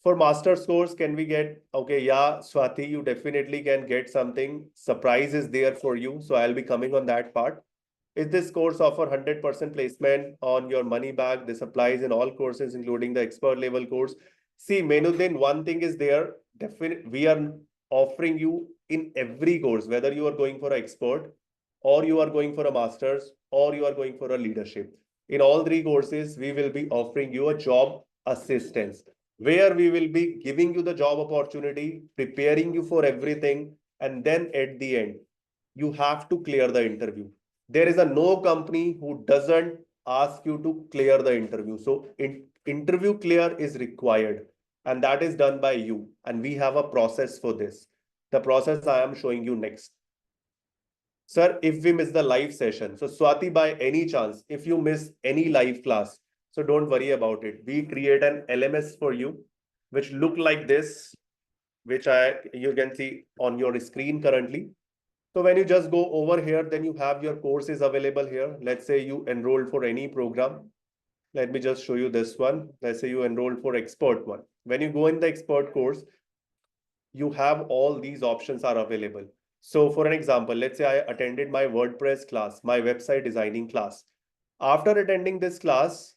For master's course, can we get, okay, yeah, Swati, you definitely can get something. Surprise is there for you. So I'll be coming on that part. Is this course offer 100% placement on your money back? This applies in all courses, including the expert level course. See, Menuddin, one thing is there. Definitely, we are offering you in every course, whether you are going for an expert, or you are going for a master's, or you are going for a leadership. In all three courses, we will be offering you a job assistance where we will be giving you the job opportunity, preparing you for everything, and then at the end, you have to clear the interview. There is a no company who doesn't ask you to clear the interview. So interview clear is required, and that is done by you. And we have a process for this. The process I am showing you next. Sir, if we miss the live session, so Swati, by any chance, if you miss any live class, so don't worry about it. We create an LMS for you, which look like this, which you can see on your screen currently. So when you just go over here, then you have your courses available here. Let's say you enrolled for any program. Let me just show you this one. Let's say you enrolled for expert one. When you go in the expert course, you have all these options are available. So for an example, let's say I attended my WordPress class, my website designing class. After attending this class,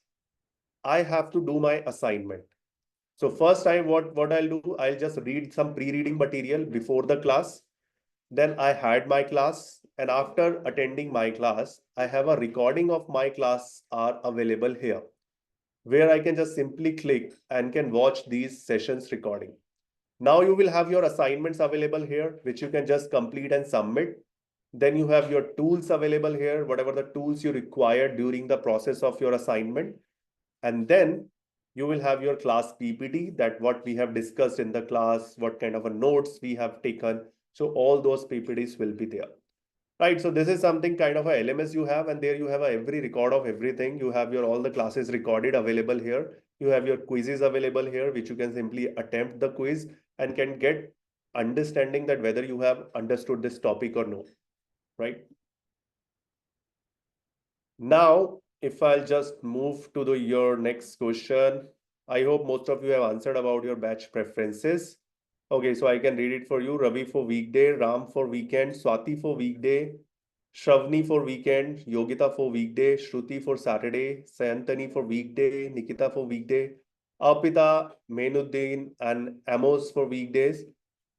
I have to do my assignment. So first time what I'll do, I'll just read some pre-reading material before the class. Then I had my class, and after attending my class, I have a recording of my class are available here, where I can just simply click and can watch these sessions recording. Now you will have your assignments available here, which you can just complete and submit. Then you have your tools available here, whatever the tools you require during the process of your assignment. And then you will have your class PPT, that what we have discussed in the class, what kind of a notes we have taken. So all those PPTs will be there. Right, so this is something kind of a LMS you have, and there you have every record of everything. You have your all the classes recorded available here. You have your quizzes available here, which you can simply attempt the quiz and can get understanding that whether you have understood this topic or no, right? Now, if I'll just move to your next question, I hope most of you have answered about your batch preferences. Okay, so I can read it for you. Ravi for weekday, Ram for weekend, Swati for weekday, Shravani for weekend, Yogita for weekday, Shruti for Saturday, Sayantani for weekday, Nikita for weekday, Arpita, Mainuddin, and Amos for weekdays.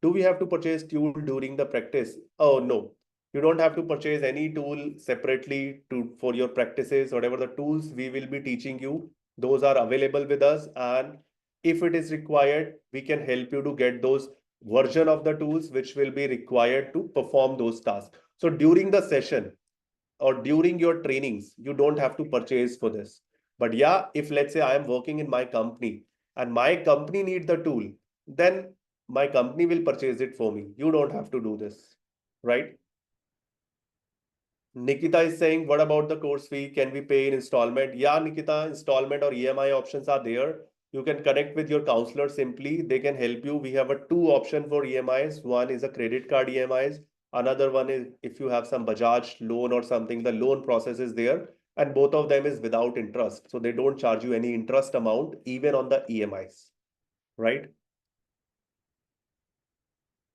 Do we have to purchase tool during the practice? Oh, no. You don't have to purchase any tool separately for your practices. Whatever the tools we will be teaching you, those are available with us. And if it is required, we can help you to get those version of the tools which will be required to perform those tasks. So during the session or during your trainings, you don't have to purchase for this. But yeah, if let's say I am working in my company and my company need the tool, then my company will purchase it for me. You don't have to do this, right? Nikita is saying, what about the course fee? Can we pay in installment? Yeah, Nikita, installment or EMI options are there. You can connect with your counselor simply. They can help you. We have a two option for EMIs. One is a credit card EMIs. Another one is if you have some Bajaj loan or something, the loan process is there. And both of them is without interest. So they don't charge you any interest amount, even on the EMIs, right?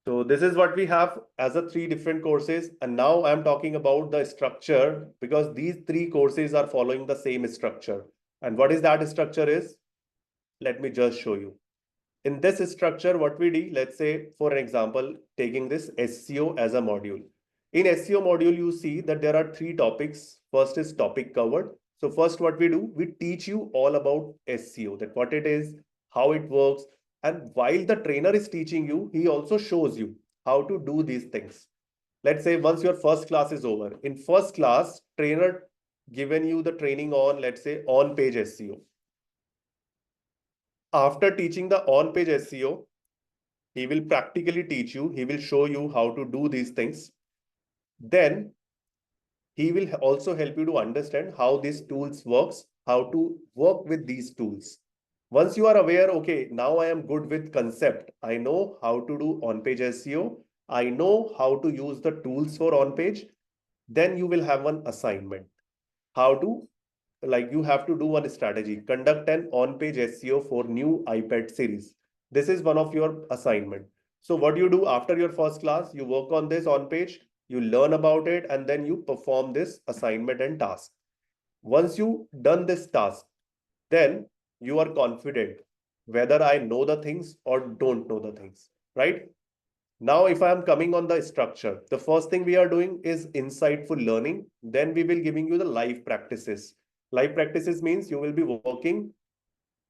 So this is what we have as a three different courses. And now I'm talking about the structure because these three courses are following the same structure. And what is that structure is? Let me just show you. In this structure, what we do, let's say, for an example, taking this SEO as a module. In SEO module, you see that there are three topics. First is topic covered. So first, what we do, we teach you all about SEO, that what it is, how it works. And while the trainer is teaching you, he also shows you how to do these things. Let's say once your first class is over. In first class, trainer given you the training on, let's say, on-page SEO. After teaching the on-page SEO, he will practically teach you, he will show you how to do these things. Then he will also help you to understand how these tools works, how to work with these tools. Once you are aware, okay, now I am good with concept. I know how to do on-page SEO. I know how to use the tools for on-page. Then you will have one assignment. How to, like you have to do one strategy, conduct an on-page SEO for new iPad series. This is one of your assignment. So what you do after your first class, you work on this on page, you learn about it, and then you perform this assignment and task. Once you done this task, then you are confident whether I know the things or don't know the things, right? Now, if I am coming on the structure, the first thing we are doing is insightful learning. Then we will giving you the live practices. Live practices means you will be working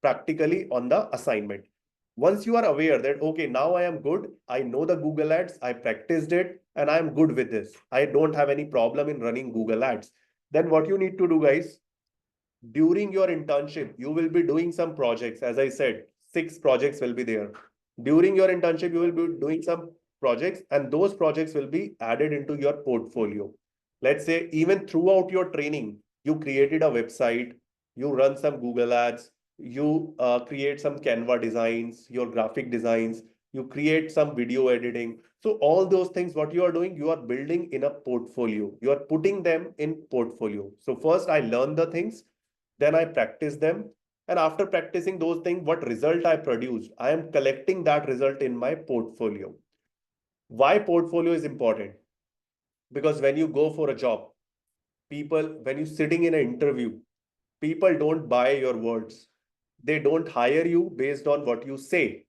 practically on the assignment. Once you are aware that, okay, now I am good, I know the Google Ads, I practiced it, and I am good with this. I don't have any problem in running Google Ads. Then what you need to do, guys, during your internship, you will be doing some projects. As I said, 6 projects will be there. During your internship, you will be doing some projects, and those projects will be added into your portfolio. Let's say, even throughout your training, you created a website, you run some Google Ads, you create some Canva designs, your graphic designs, you create some video editing. So all those things, what you are doing, you are building in a portfolio. You are putting them in portfolio. So first I learn the things, then I practice them. And after practicing those things, what result I produced, I am collecting that result in my portfolio. Why portfolio is important? Because when you go for a job, people, when you're sitting in an interview, people don't buy your words. They don't hire you based on what you say.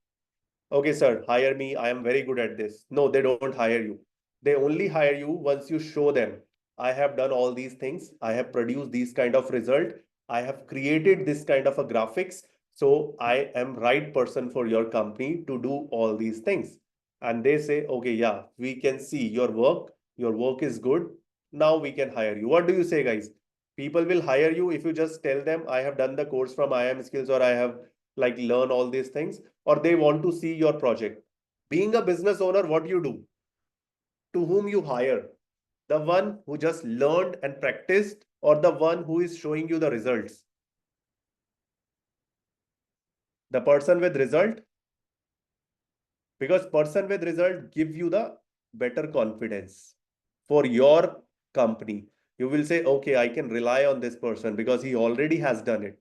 Okay, sir, hire me. I am very good at this. No, they don't hire you. They only hire you once you show them, I have done all these things. I have produced these kind of result. I have created this kind of a graphics. So I am right person for your company to do all these things. And they say, okay, yeah, we can see your work. Your work is good. Now we can hire you. What do you say, guys? People will hire you if you just tell them, I have done the course from IM Skills, or I have like learn all these things, or they want to see your project. Being a business owner, what you do? To whom you hire? The one who just learned and practiced, or the one who is showing you the results? The person with result, because person with result give you the better confidence for your company. You will say, okay, I can rely on this person because he already has done it.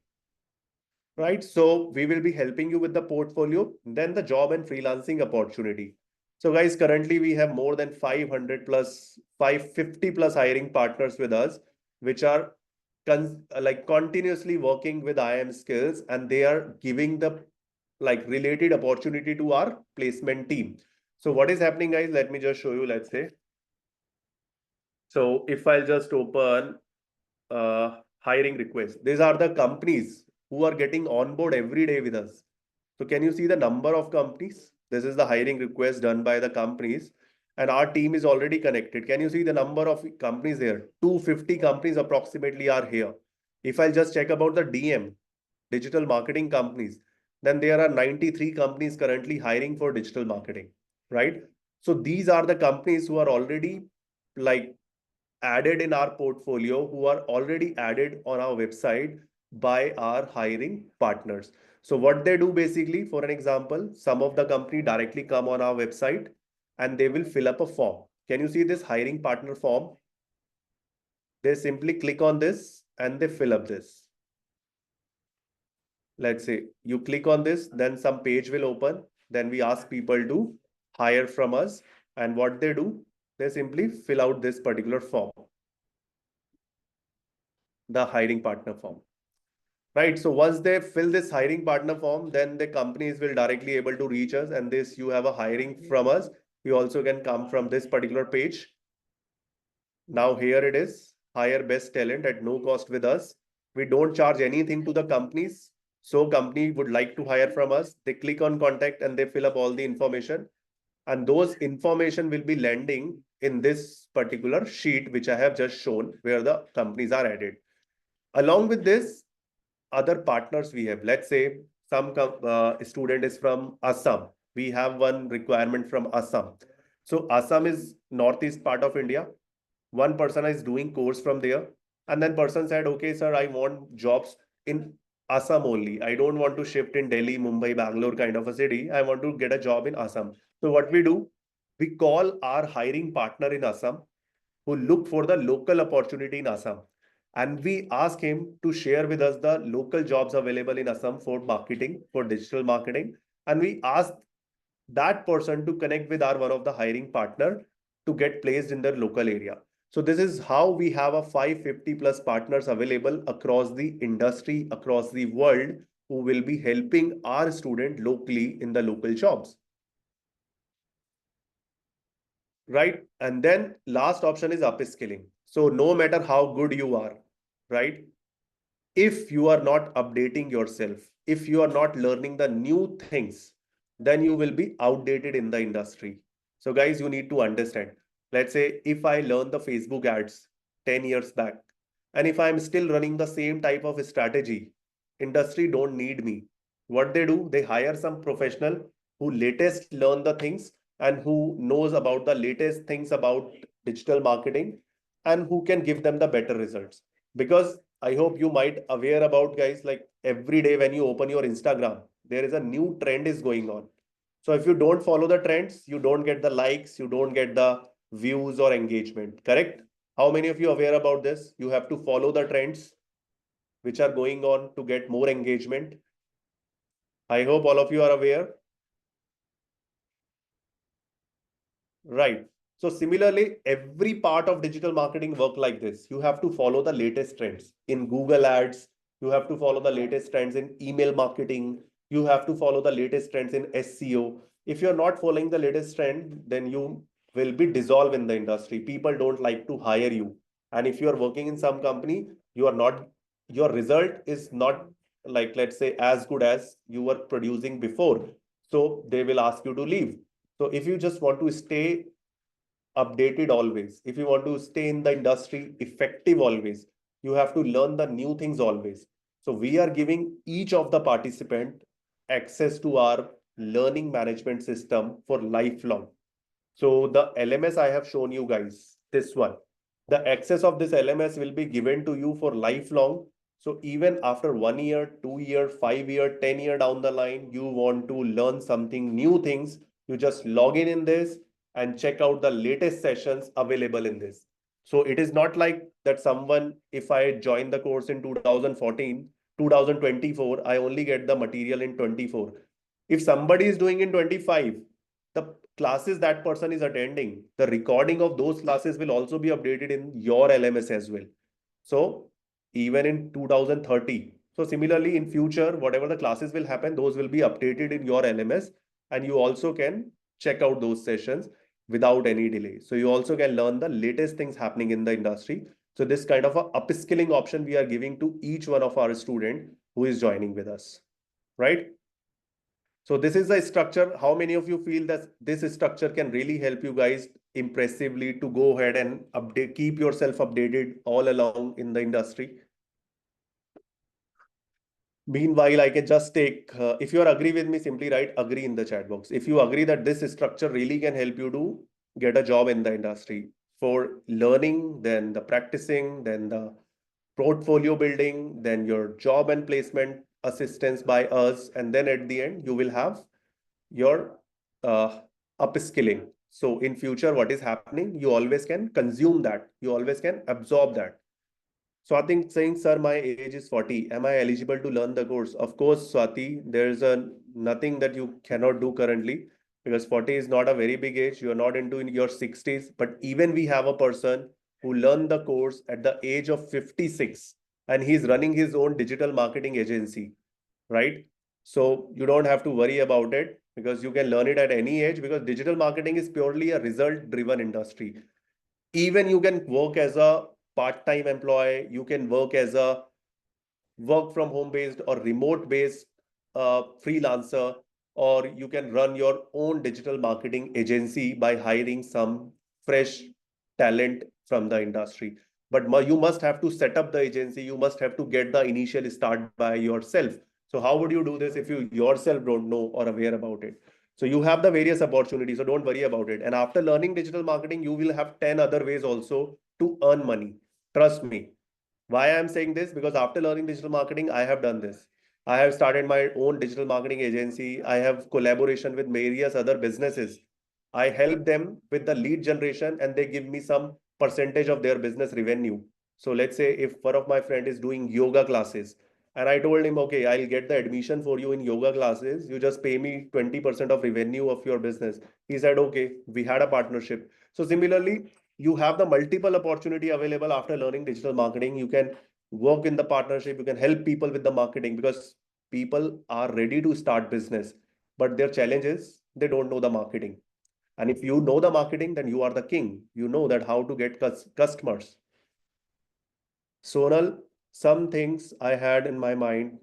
Right? So we will be helping you with the portfolio, then the job and freelancing opportunity. So guys, currently we have more than 500 plus, 550 plus hiring partners with us, which are like continuously working with IM skills, and they are giving the like related opportunity to our placement team. So what is happening, guys? Let me just show you, let's say. So if I'll just open hiring requests, these are the companies who are getting on board every day with us. So can you see the number of companies? This is the hiring request done by the companies, and our team is already connected. Can you see the number of companies here? 250 companies approximately are here. If I'll just check about the DM, digital marketing companies, then there are 93 companies currently hiring for digital marketing, right? So these are the companies who are already like added in our portfolio, who are already added on our website by our hiring partners. So what they do basically, for an example, some of the company directly come on our website and they will fill up a form. Can you see this hiring partner form? They simply click on this and they fill up this. Let's say you click on this, then some page will open. Then we ask people to hire from us. And what they do, they simply fill out this particular form, the hiring partner form. Right. So once they fill this hiring partner form, then the companies will directly able to reach us. And this, you have a hiring from us. You also can come from this particular page. Now here it is, hire best talent at no cost with us. We don't charge anything to the companies. So company would like to hire from us. They click on contact and they fill up all the information. And those information will be landing in this particular sheet, which I have just shown, where the companies are added. Along with this, other partners we have. Let's say some student is from Assam. We have one requirement from Assam. So Assam is northeast part of India. One person is doing course from there, and then person said, okay, sir, I want jobs in Assam only. I don't want to shift in Delhi, Mumbai, Bangalore kind of a city. I want to get a job in Assam. So what we do, we call our hiring partner in Assam who look for the local opportunity in Assam. And we ask him to share with us the local jobs available in Assam for marketing, for digital marketing. And we ask that person to connect with our one of the hiring partner to get placed in their local area. So this is how we have a 550 plus partners available across the industry, across the world, who will be helping our student locally in the local jobs. right? And then last option is upskilling. So no matter how good you are, right? If you are not updating yourself, if you are not learning the new things, then you will be outdated in the industry. So, guys, you need to understand. Let's say if I learn the Facebook ads 10 years back, and if I'm still running the same type of strategy, industry don't need me. What they do, they hire some professional who latest learn the things and who knows about the latest things about digital marketing and who can give them the better results. Because I hope you might aware about, guys, like every day when you open your Instagram, there is a new trend is going on. So if you don't follow the trends, you don't get the likes, you don't get the views or engagement, correct? How many of you aware about this? You have to follow the trends which are going on to get more engagement. I hope all of you are aware. Right. So similarly, every part of digital marketing work like this. You have to follow the latest trends in Google Ads. You have to follow the latest trends in email marketing. You have to follow the latest trends in SEO. If you're not following the latest trend, then you will be dissolved in the industry. People don't like to hire you. And if you are working in some company, you are not, your result is not like, let's say, as good as you were producing before. So they will ask you to leave. So if you just want to stay updated always, if you want to stay in the industry effective always, you have to learn the new things always. So we are giving each of the participant access to our learning management system for lifelong. So the LMS I have shown you guys, this one, the access of this LMS will be given to you for lifelong. So even after 1 year, 2 year, 5 year, 10 year down the line, you want to learn something new things, you just log in this and check out the latest sessions available in this. So it is not like that someone, if I join the course in 2014, 2024, I only get the material in 24. If somebody is doing in 25, the classes that person is attending, the recording of those classes will also be updated in your LMS as well. So even in 2030. So similarly, in future, whatever the classes will happen, those will be updated in your LMS, and you also can check out those sessions without any delay. So you also can learn the latest things happening in the industry. So this kind of a upskilling option we are giving to each one of our student who is joining with us, right? So this is the structure. How many of you feel that this structure can really help you guys impressively to go ahead and update, keep yourself updated all along in the industry? Meanwhile, I can just take, if you are agree with me, simply write agree in the chat box. If you agree that this structure really can help you to get a job in the industry for learning, then the practicing, then the portfolio building, then your job and placement assistance by us. And then at the end, you will have your upskilling. So in future, what is happening? You always can consume that. You always can absorb that. Swati saying, sir, my age is 40. Am I eligible to learn the course? Of course, Swati, there's a nothing that you cannot do currently because 40 is not a very big age. You are not into in your 60s. But even we have a person who learned the course at the age of 56 and he's running his own digital marketing agency, right? So you don't have to worry about it because you can learn it at any age because digital marketing is purely a result driven industry. Even you can work as a part-time employee, you can work as a work from home based or remote based freelancer, or you can run your own digital marketing agency by hiring some fresh talent from the industry. But you must have to set up the agency, you must have to get the initial start by yourself. So how would you do this if you yourself don't know or aware about it? So you have the various opportunities, so don't worry about it. And after learning digital marketing, you will have 10 other ways also to earn money. Trust me. Why I'm saying this? Because after learning digital marketing, I have done this. I have started my own digital marketing agency. I have collaboration with various other businesses. I help them with the lead generation and they give me some percentage of their business revenue. So let's say if one of my friend is doing yoga classes and I told him, okay, I'll get the admission for you in yoga classes. You just pay me 20% of revenue of your business. He said, okay, we had a partnership. So similarly, you have the multiple opportunity available after learning digital marketing. You can work in the partnership, you can help people with the marketing because people are ready to start business, but their challenge is they don't know the marketing. And if you know the marketing, then you are the king. You know that how to get customers. Sonal, some things I had in my mind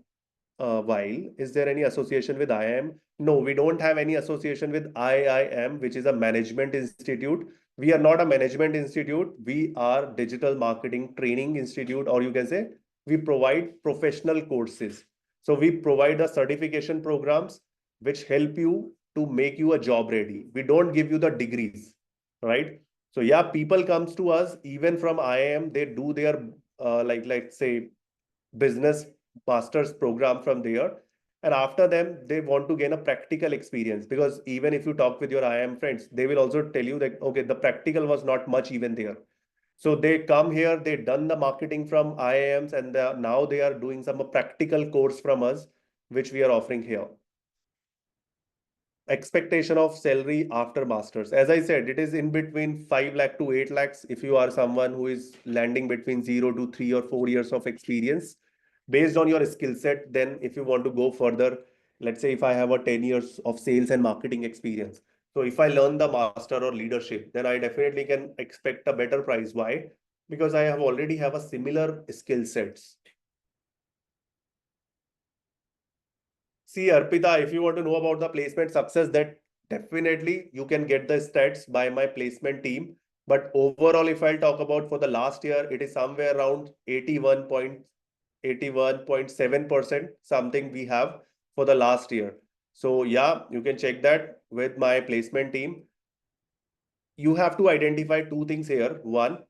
while. Is there any association with IIM? No, we don't have any association with IIM, which is a management institute. We are not a management institute. We are digital marketing training institute, or you can say we provide professional courses. So we provide the certification programs which help you to make you a job ready. We don't give you the degrees, right? So yeah, people comes to us even from IIM. They do their like let's say business master's program from there, and after them they want to gain a practical experience, because even if you talk with your IIM friends, they will also tell you that okay, the practical was not much even there. So they come here, they done the marketing from IIMs, and now they are doing some practical course from us, which we are offering here. Expectation of salary after masters, as I said, it is in between 5 lakh to 8 lakhs if you are someone who is landing between 0 to 3 or 4 years of experience based on your skill set. Then if you want to go further, let's say if I have a 10 years of sales and marketing experience, so if I learn the master or leadership, then I definitely can expect a better price. Why? Because I have already have a similar skill sets. See, Arpita, if you want to know about the placement success, that definitely you can get the stats by my placement team. But overall, if I'll talk about for the last year, it is somewhere around 81.7% something we have for the last year. So yeah, you can check that with my placement team. You have to identify two things here. One,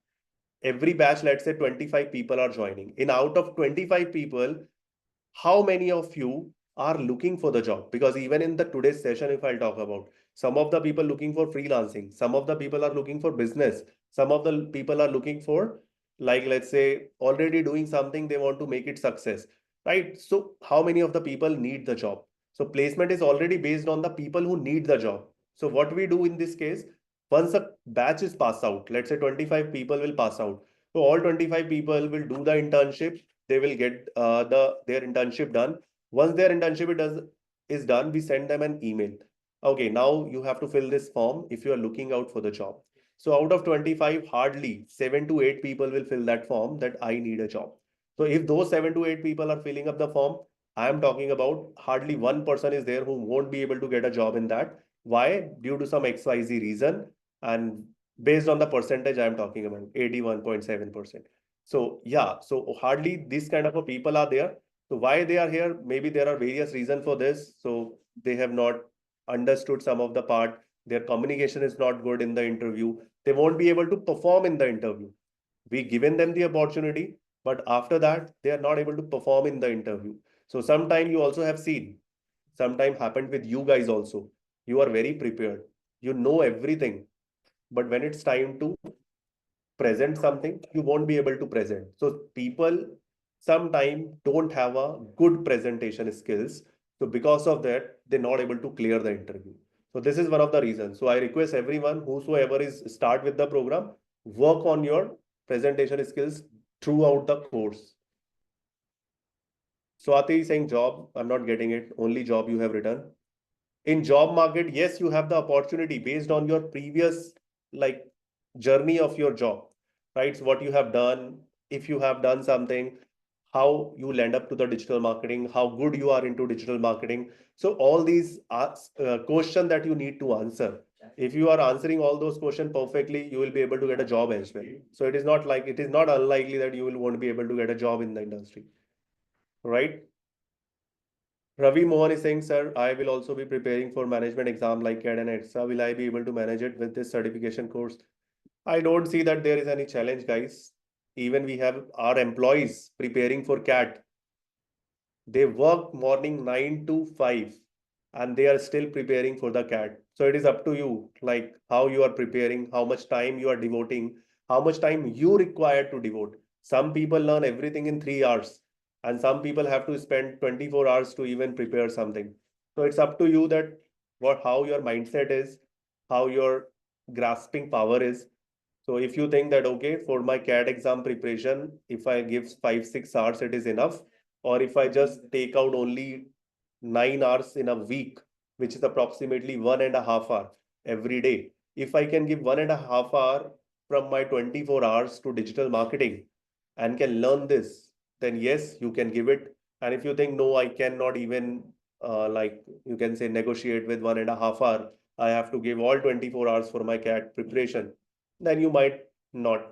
every batch, let's say 25 people are joining. In out of 25 people, how many of you are looking for the job? Because even in the today's session, if I'll talk about, some of the people looking for freelancing, some of the people are looking for business, some of the people are looking for, like let's say, already doing something, they want to make it success, right? So how many of the people need the job? So placement is already based on the people who need the job. So what we do in this case, once a batch is passed out, let's say 25 people will pass out, so all 25 people will do the internship. They will get their internship done. Once their internship is done, we send them an email. Okay, now you have to fill this form if you are looking out for the job. So out of 25, hardly 7 to 8 people will fill that form that I need a job. So if those 7 to 8 people are filling up the form, I am talking about hardly one person is there who won't be able to get a job in that. Why? Due to some XYZ reason. And based on the percentage I am talking about, 81.7%. So yeah, so hardly this kind of a people are there. So why they are here? Maybe there are various reasons for this. So they have not understood some of the part. Their communication is not good in the interview. They won't be able to perform in the interview. We given them the opportunity, but after that, they are not able to perform in the interview. So sometime you also have seen, sometime happened with you guys also. You are very prepared. You know everything. But when it's time to present something, you won't be able to present. So people sometimes don't have a good presentation skills. So because of that, they're not able to clear the interview. So this is one of the reasons. So I request everyone, whosoever is start with the program, work on your presentation skills throughout the course. Swati is saying job. I'm not getting it. Only job you have written. In job market, yes, you have the opportunity based on your previous like journey of your job, right? So what you have done, if you have done something, how you land up to the digital marketing, how good you are into digital marketing. So all these are questions that you need to answer. If you are answering all those questions perfectly, you will be able to get a job as well. So it is not like, it is not unlikely that you will won't be able to get a job in the industry, right? Ravi Mohan is saying, sir, I will also be preparing for management exam like CAD and ETSA. Will I be able to manage it with this certification course? I don't see that there is any challenge, guys. Even we have our employees preparing for CAT. They work morning 9 to 5 and they are still preparing for the CAT. So it is up to you, like how you are preparing, how much time you are devoting, how much time you require to devote. Some people learn everything in 3 hours, and some people have to spend 24 hours to even prepare something. So it's up to you that what how your mindset is, how your grasping power is. So if you think that, okay, for my CAT exam preparation, if I give 5, 6 hours, it is enough. Or if I just take out only 9 hours in a week, which is approximately 1.5 hours every day. if I can give 1.5 hour from my 24 hours to digital marketing and can learn this, then yes, you can give it. And if you think, no, I cannot even, like you can say, negotiate with 1.5 hour, I have to give all 24 hours for my CAT preparation, then you might not.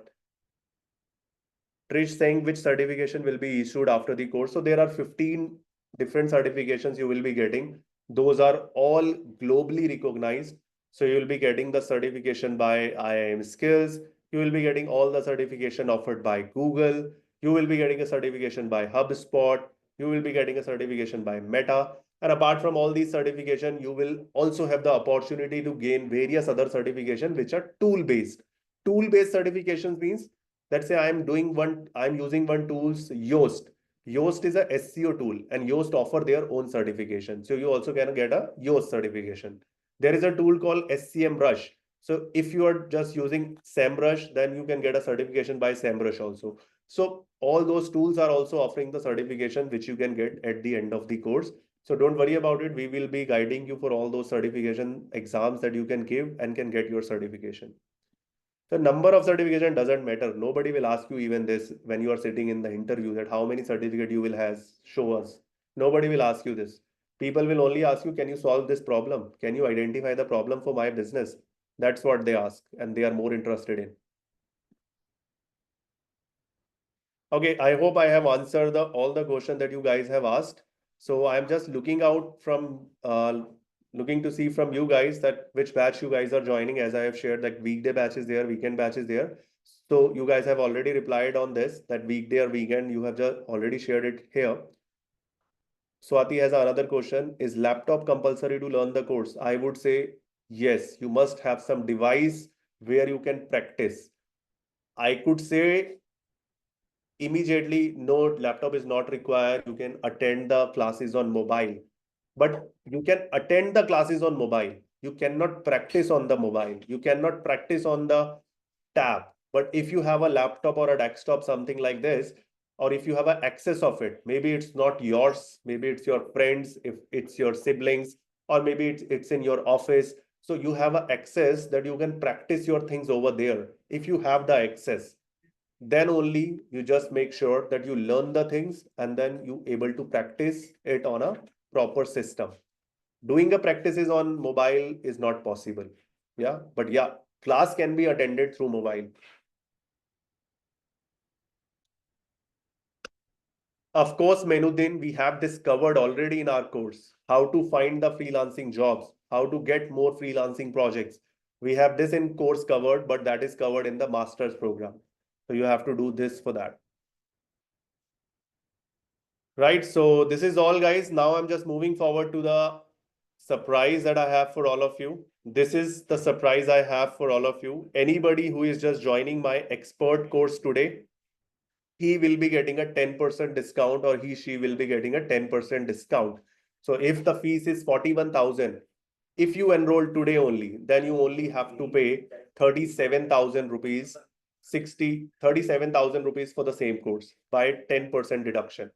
Trish saying which certification will be issued after the course. So there are 15 different certifications you will be getting. Those are all globally recognized. So you will be getting the certification by IIM Skills. You will be getting all the certification offered by Google. You will be getting a certification by HubSpot. You will be getting a certification by Meta. And apart from all these certification, you will also have the opportunity to gain various other certification which are tool based. Tool based certifications means, let's say I'm using one tools, Yoast. Yoast is a SEO tool and Yoast offer their own certification. So you also can get a Yoast certification. There is a tool called SCM Rush. So if you are just using SEMrush, then you can get a certification by SEMrush also. So all those tools are also offering the certification which you can get at the end of the course. So don't worry about it. We will be guiding you for all those certification exams that you can give and can get your certification. The number of certification doesn't matter. Nobody will ask you even this when you are sitting in the interview, that how many certificate you will have, show us. Nobody will ask you this. People will only ask you, can you solve this problem? Can you identify the problem for my business? That's what they ask and they are more interested in. Okay, I hope I have answered all the questions that you guys have asked. So I'm just looking to see from you guys that which batch you guys are joining. As I have shared, that weekday batch is there, weekend batch is there. So you guys have already replied on this, that weekday or weekend. You have just already shared it here. Swati has another question: is laptop compulsory to learn the course? I would say yes. You must have some device where you can practice. I could say immediately, no, laptop is not required. You can attend the classes on mobile, but you can attend the classes on mobile. You cannot practice on the mobile. You cannot practice on the tab. But if you have a laptop or a desktop, something like this, or if you have an access of it, maybe it's not yours, maybe it's your friends, if it's your siblings, or maybe it's in your office. So you have an access that you can practice your things over there. If you have the access, then only you just make sure that you learn the things and then you able to practice it on a proper system. Doing a practices on mobile is not possible. Yeah, but yeah, class can be attended through mobile. Of course, Menuddin, we have this covered already in our course. How to find the freelancing jobs, how to get more freelancing projects. We have this in course covered, but that is covered in the master's program. So you have to do this for that. Right, so this is all, guys. Now I'm just moving forward to the surprise that I have for all of you. This is the surprise I have for all of you. Anybody who is just joining my expert course today, he will be getting a 10% discount, or she will be getting a 10% discount. So if the fees is 41,000, if you enroll today only, then you only have to pay 37,000 rupees, 37,000 rupees for the same course by 10% deduction.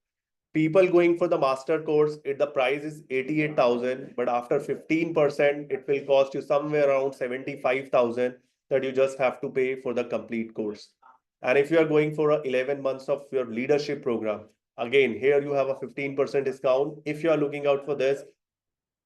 People going for the master course, the price is 88,000, but after 15%, it will cost you somewhere around 75,000 that you just have to pay for the complete course. And if you are going for 11 months of your leadership program, again, here you have a 15% discount. If you are looking out for this,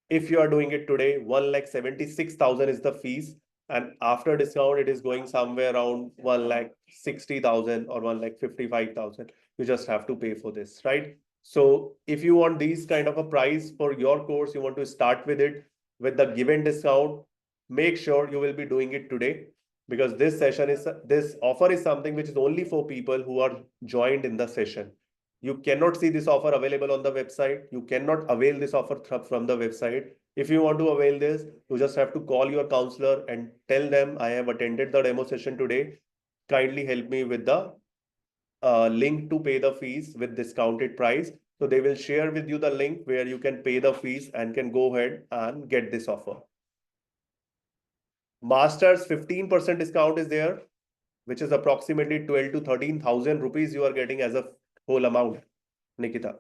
if you are doing it today, 1,76,000 is the fees. And after discount, it is going somewhere around 1,60,000 or 1,55,000. You just have to pay for this, right? So if you want these kind of a price for your course, you want to start with it with the given discount, make sure you will be doing it today, because this offer is something which is only for people who are joined in the session. You cannot see this offer available on the website. You cannot avail this offer from the website. If you want to avail this, you just have to call your counselor and tell them, I have attended the demo session today. Kindly help me with the link to pay the fees with discounted price. So they will share with you the link where you can pay the fees and can go ahead and get this offer. Masters 15% discount is there, which is approximately 12 to 13,000 rupees you are getting as a whole amount. Nikita.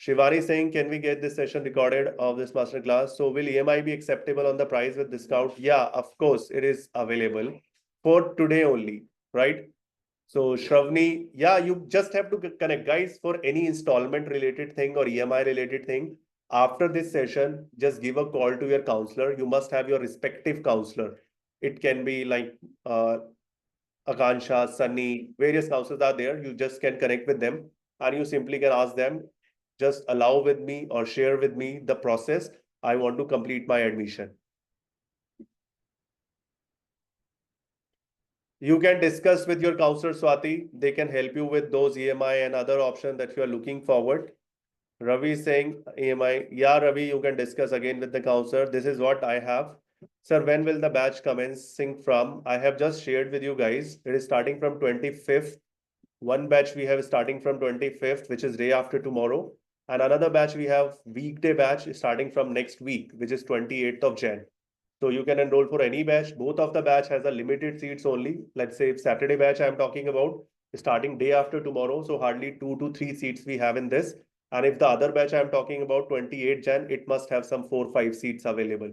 Shivani saying, can we get this session recorded of this masterclass? So will EMI be acceptable on the price with discount? Yeah, of course, it is available for today only, right? So Shravani, yeah, you just have to connect, guys, for any installment related thing or EMI related thing. After this session, just give a call to your counselor. You must have your respective counselor. It can be like Akansha, Sunny, various counselors are there. You just can connect with them and you simply can ask them, just allow with me or share with me the process. I want to complete my admission. You can discuss with your counselor, Swati. They can help you with those EMI and other options that you are looking forward. Ravi is saying EMI. Yeah, Ravi, you can discuss again with the counselor. This is what I have. Sir, when will the batch commencing from? I have just shared with you guys. It is starting from 25th. One batch we have starting from 25th, which is day after tomorrow. And another batch we have weekday batch starting from next week, which is 28th of Jan. So you can enroll for any batch. Both of the batch has a limited seats only. Let's say if Saturday batch I'm talking about, starting day after tomorrow. So hardly 2 to 3 seats we have in this. And if the other batch I'm talking about 28 Jan, it must have some 4 or 5 seats available.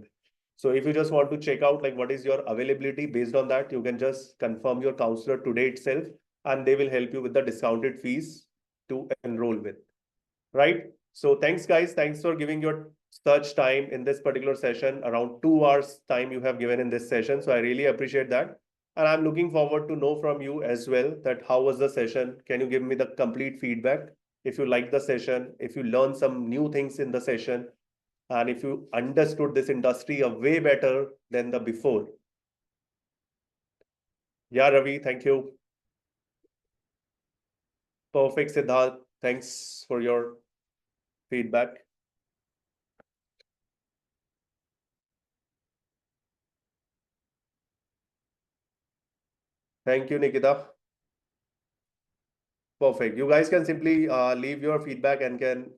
So if you just want to check out like what is your availability based on that, you can just confirm your counselor today itself and they will help you with the discounted fees to enroll with, right? So thanks guys. Thanks for giving your such time in this particular session. Around 2 hours time you have given in this session. So I really appreciate that. And I'm looking forward to know from you as well that how was the session? Can you give me the complete feedback? If you like the session, if you learn some new things in the session, and if you understood this industry a way better than the before. Yeah, Ravi, thank you. Perfect, Siddharth. Thanks for your feedback. Thank you, Nikita. Perfect. You guys can simply leave your feedback and can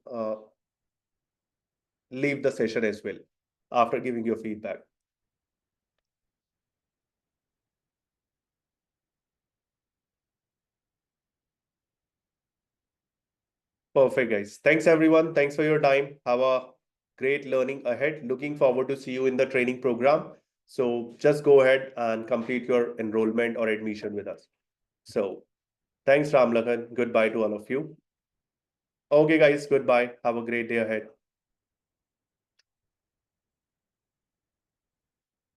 leave the session as well after giving your feedback. Perfect, guys. Thanks, everyone. Thanks for your time. Have a great learning ahead. Looking forward to see you in the training program. So just go ahead and complete your enrollment or admission with us. So thanks, Ram Lakhan. Goodbye to all of you. Okay, guys. Goodbye. Have a great day ahead.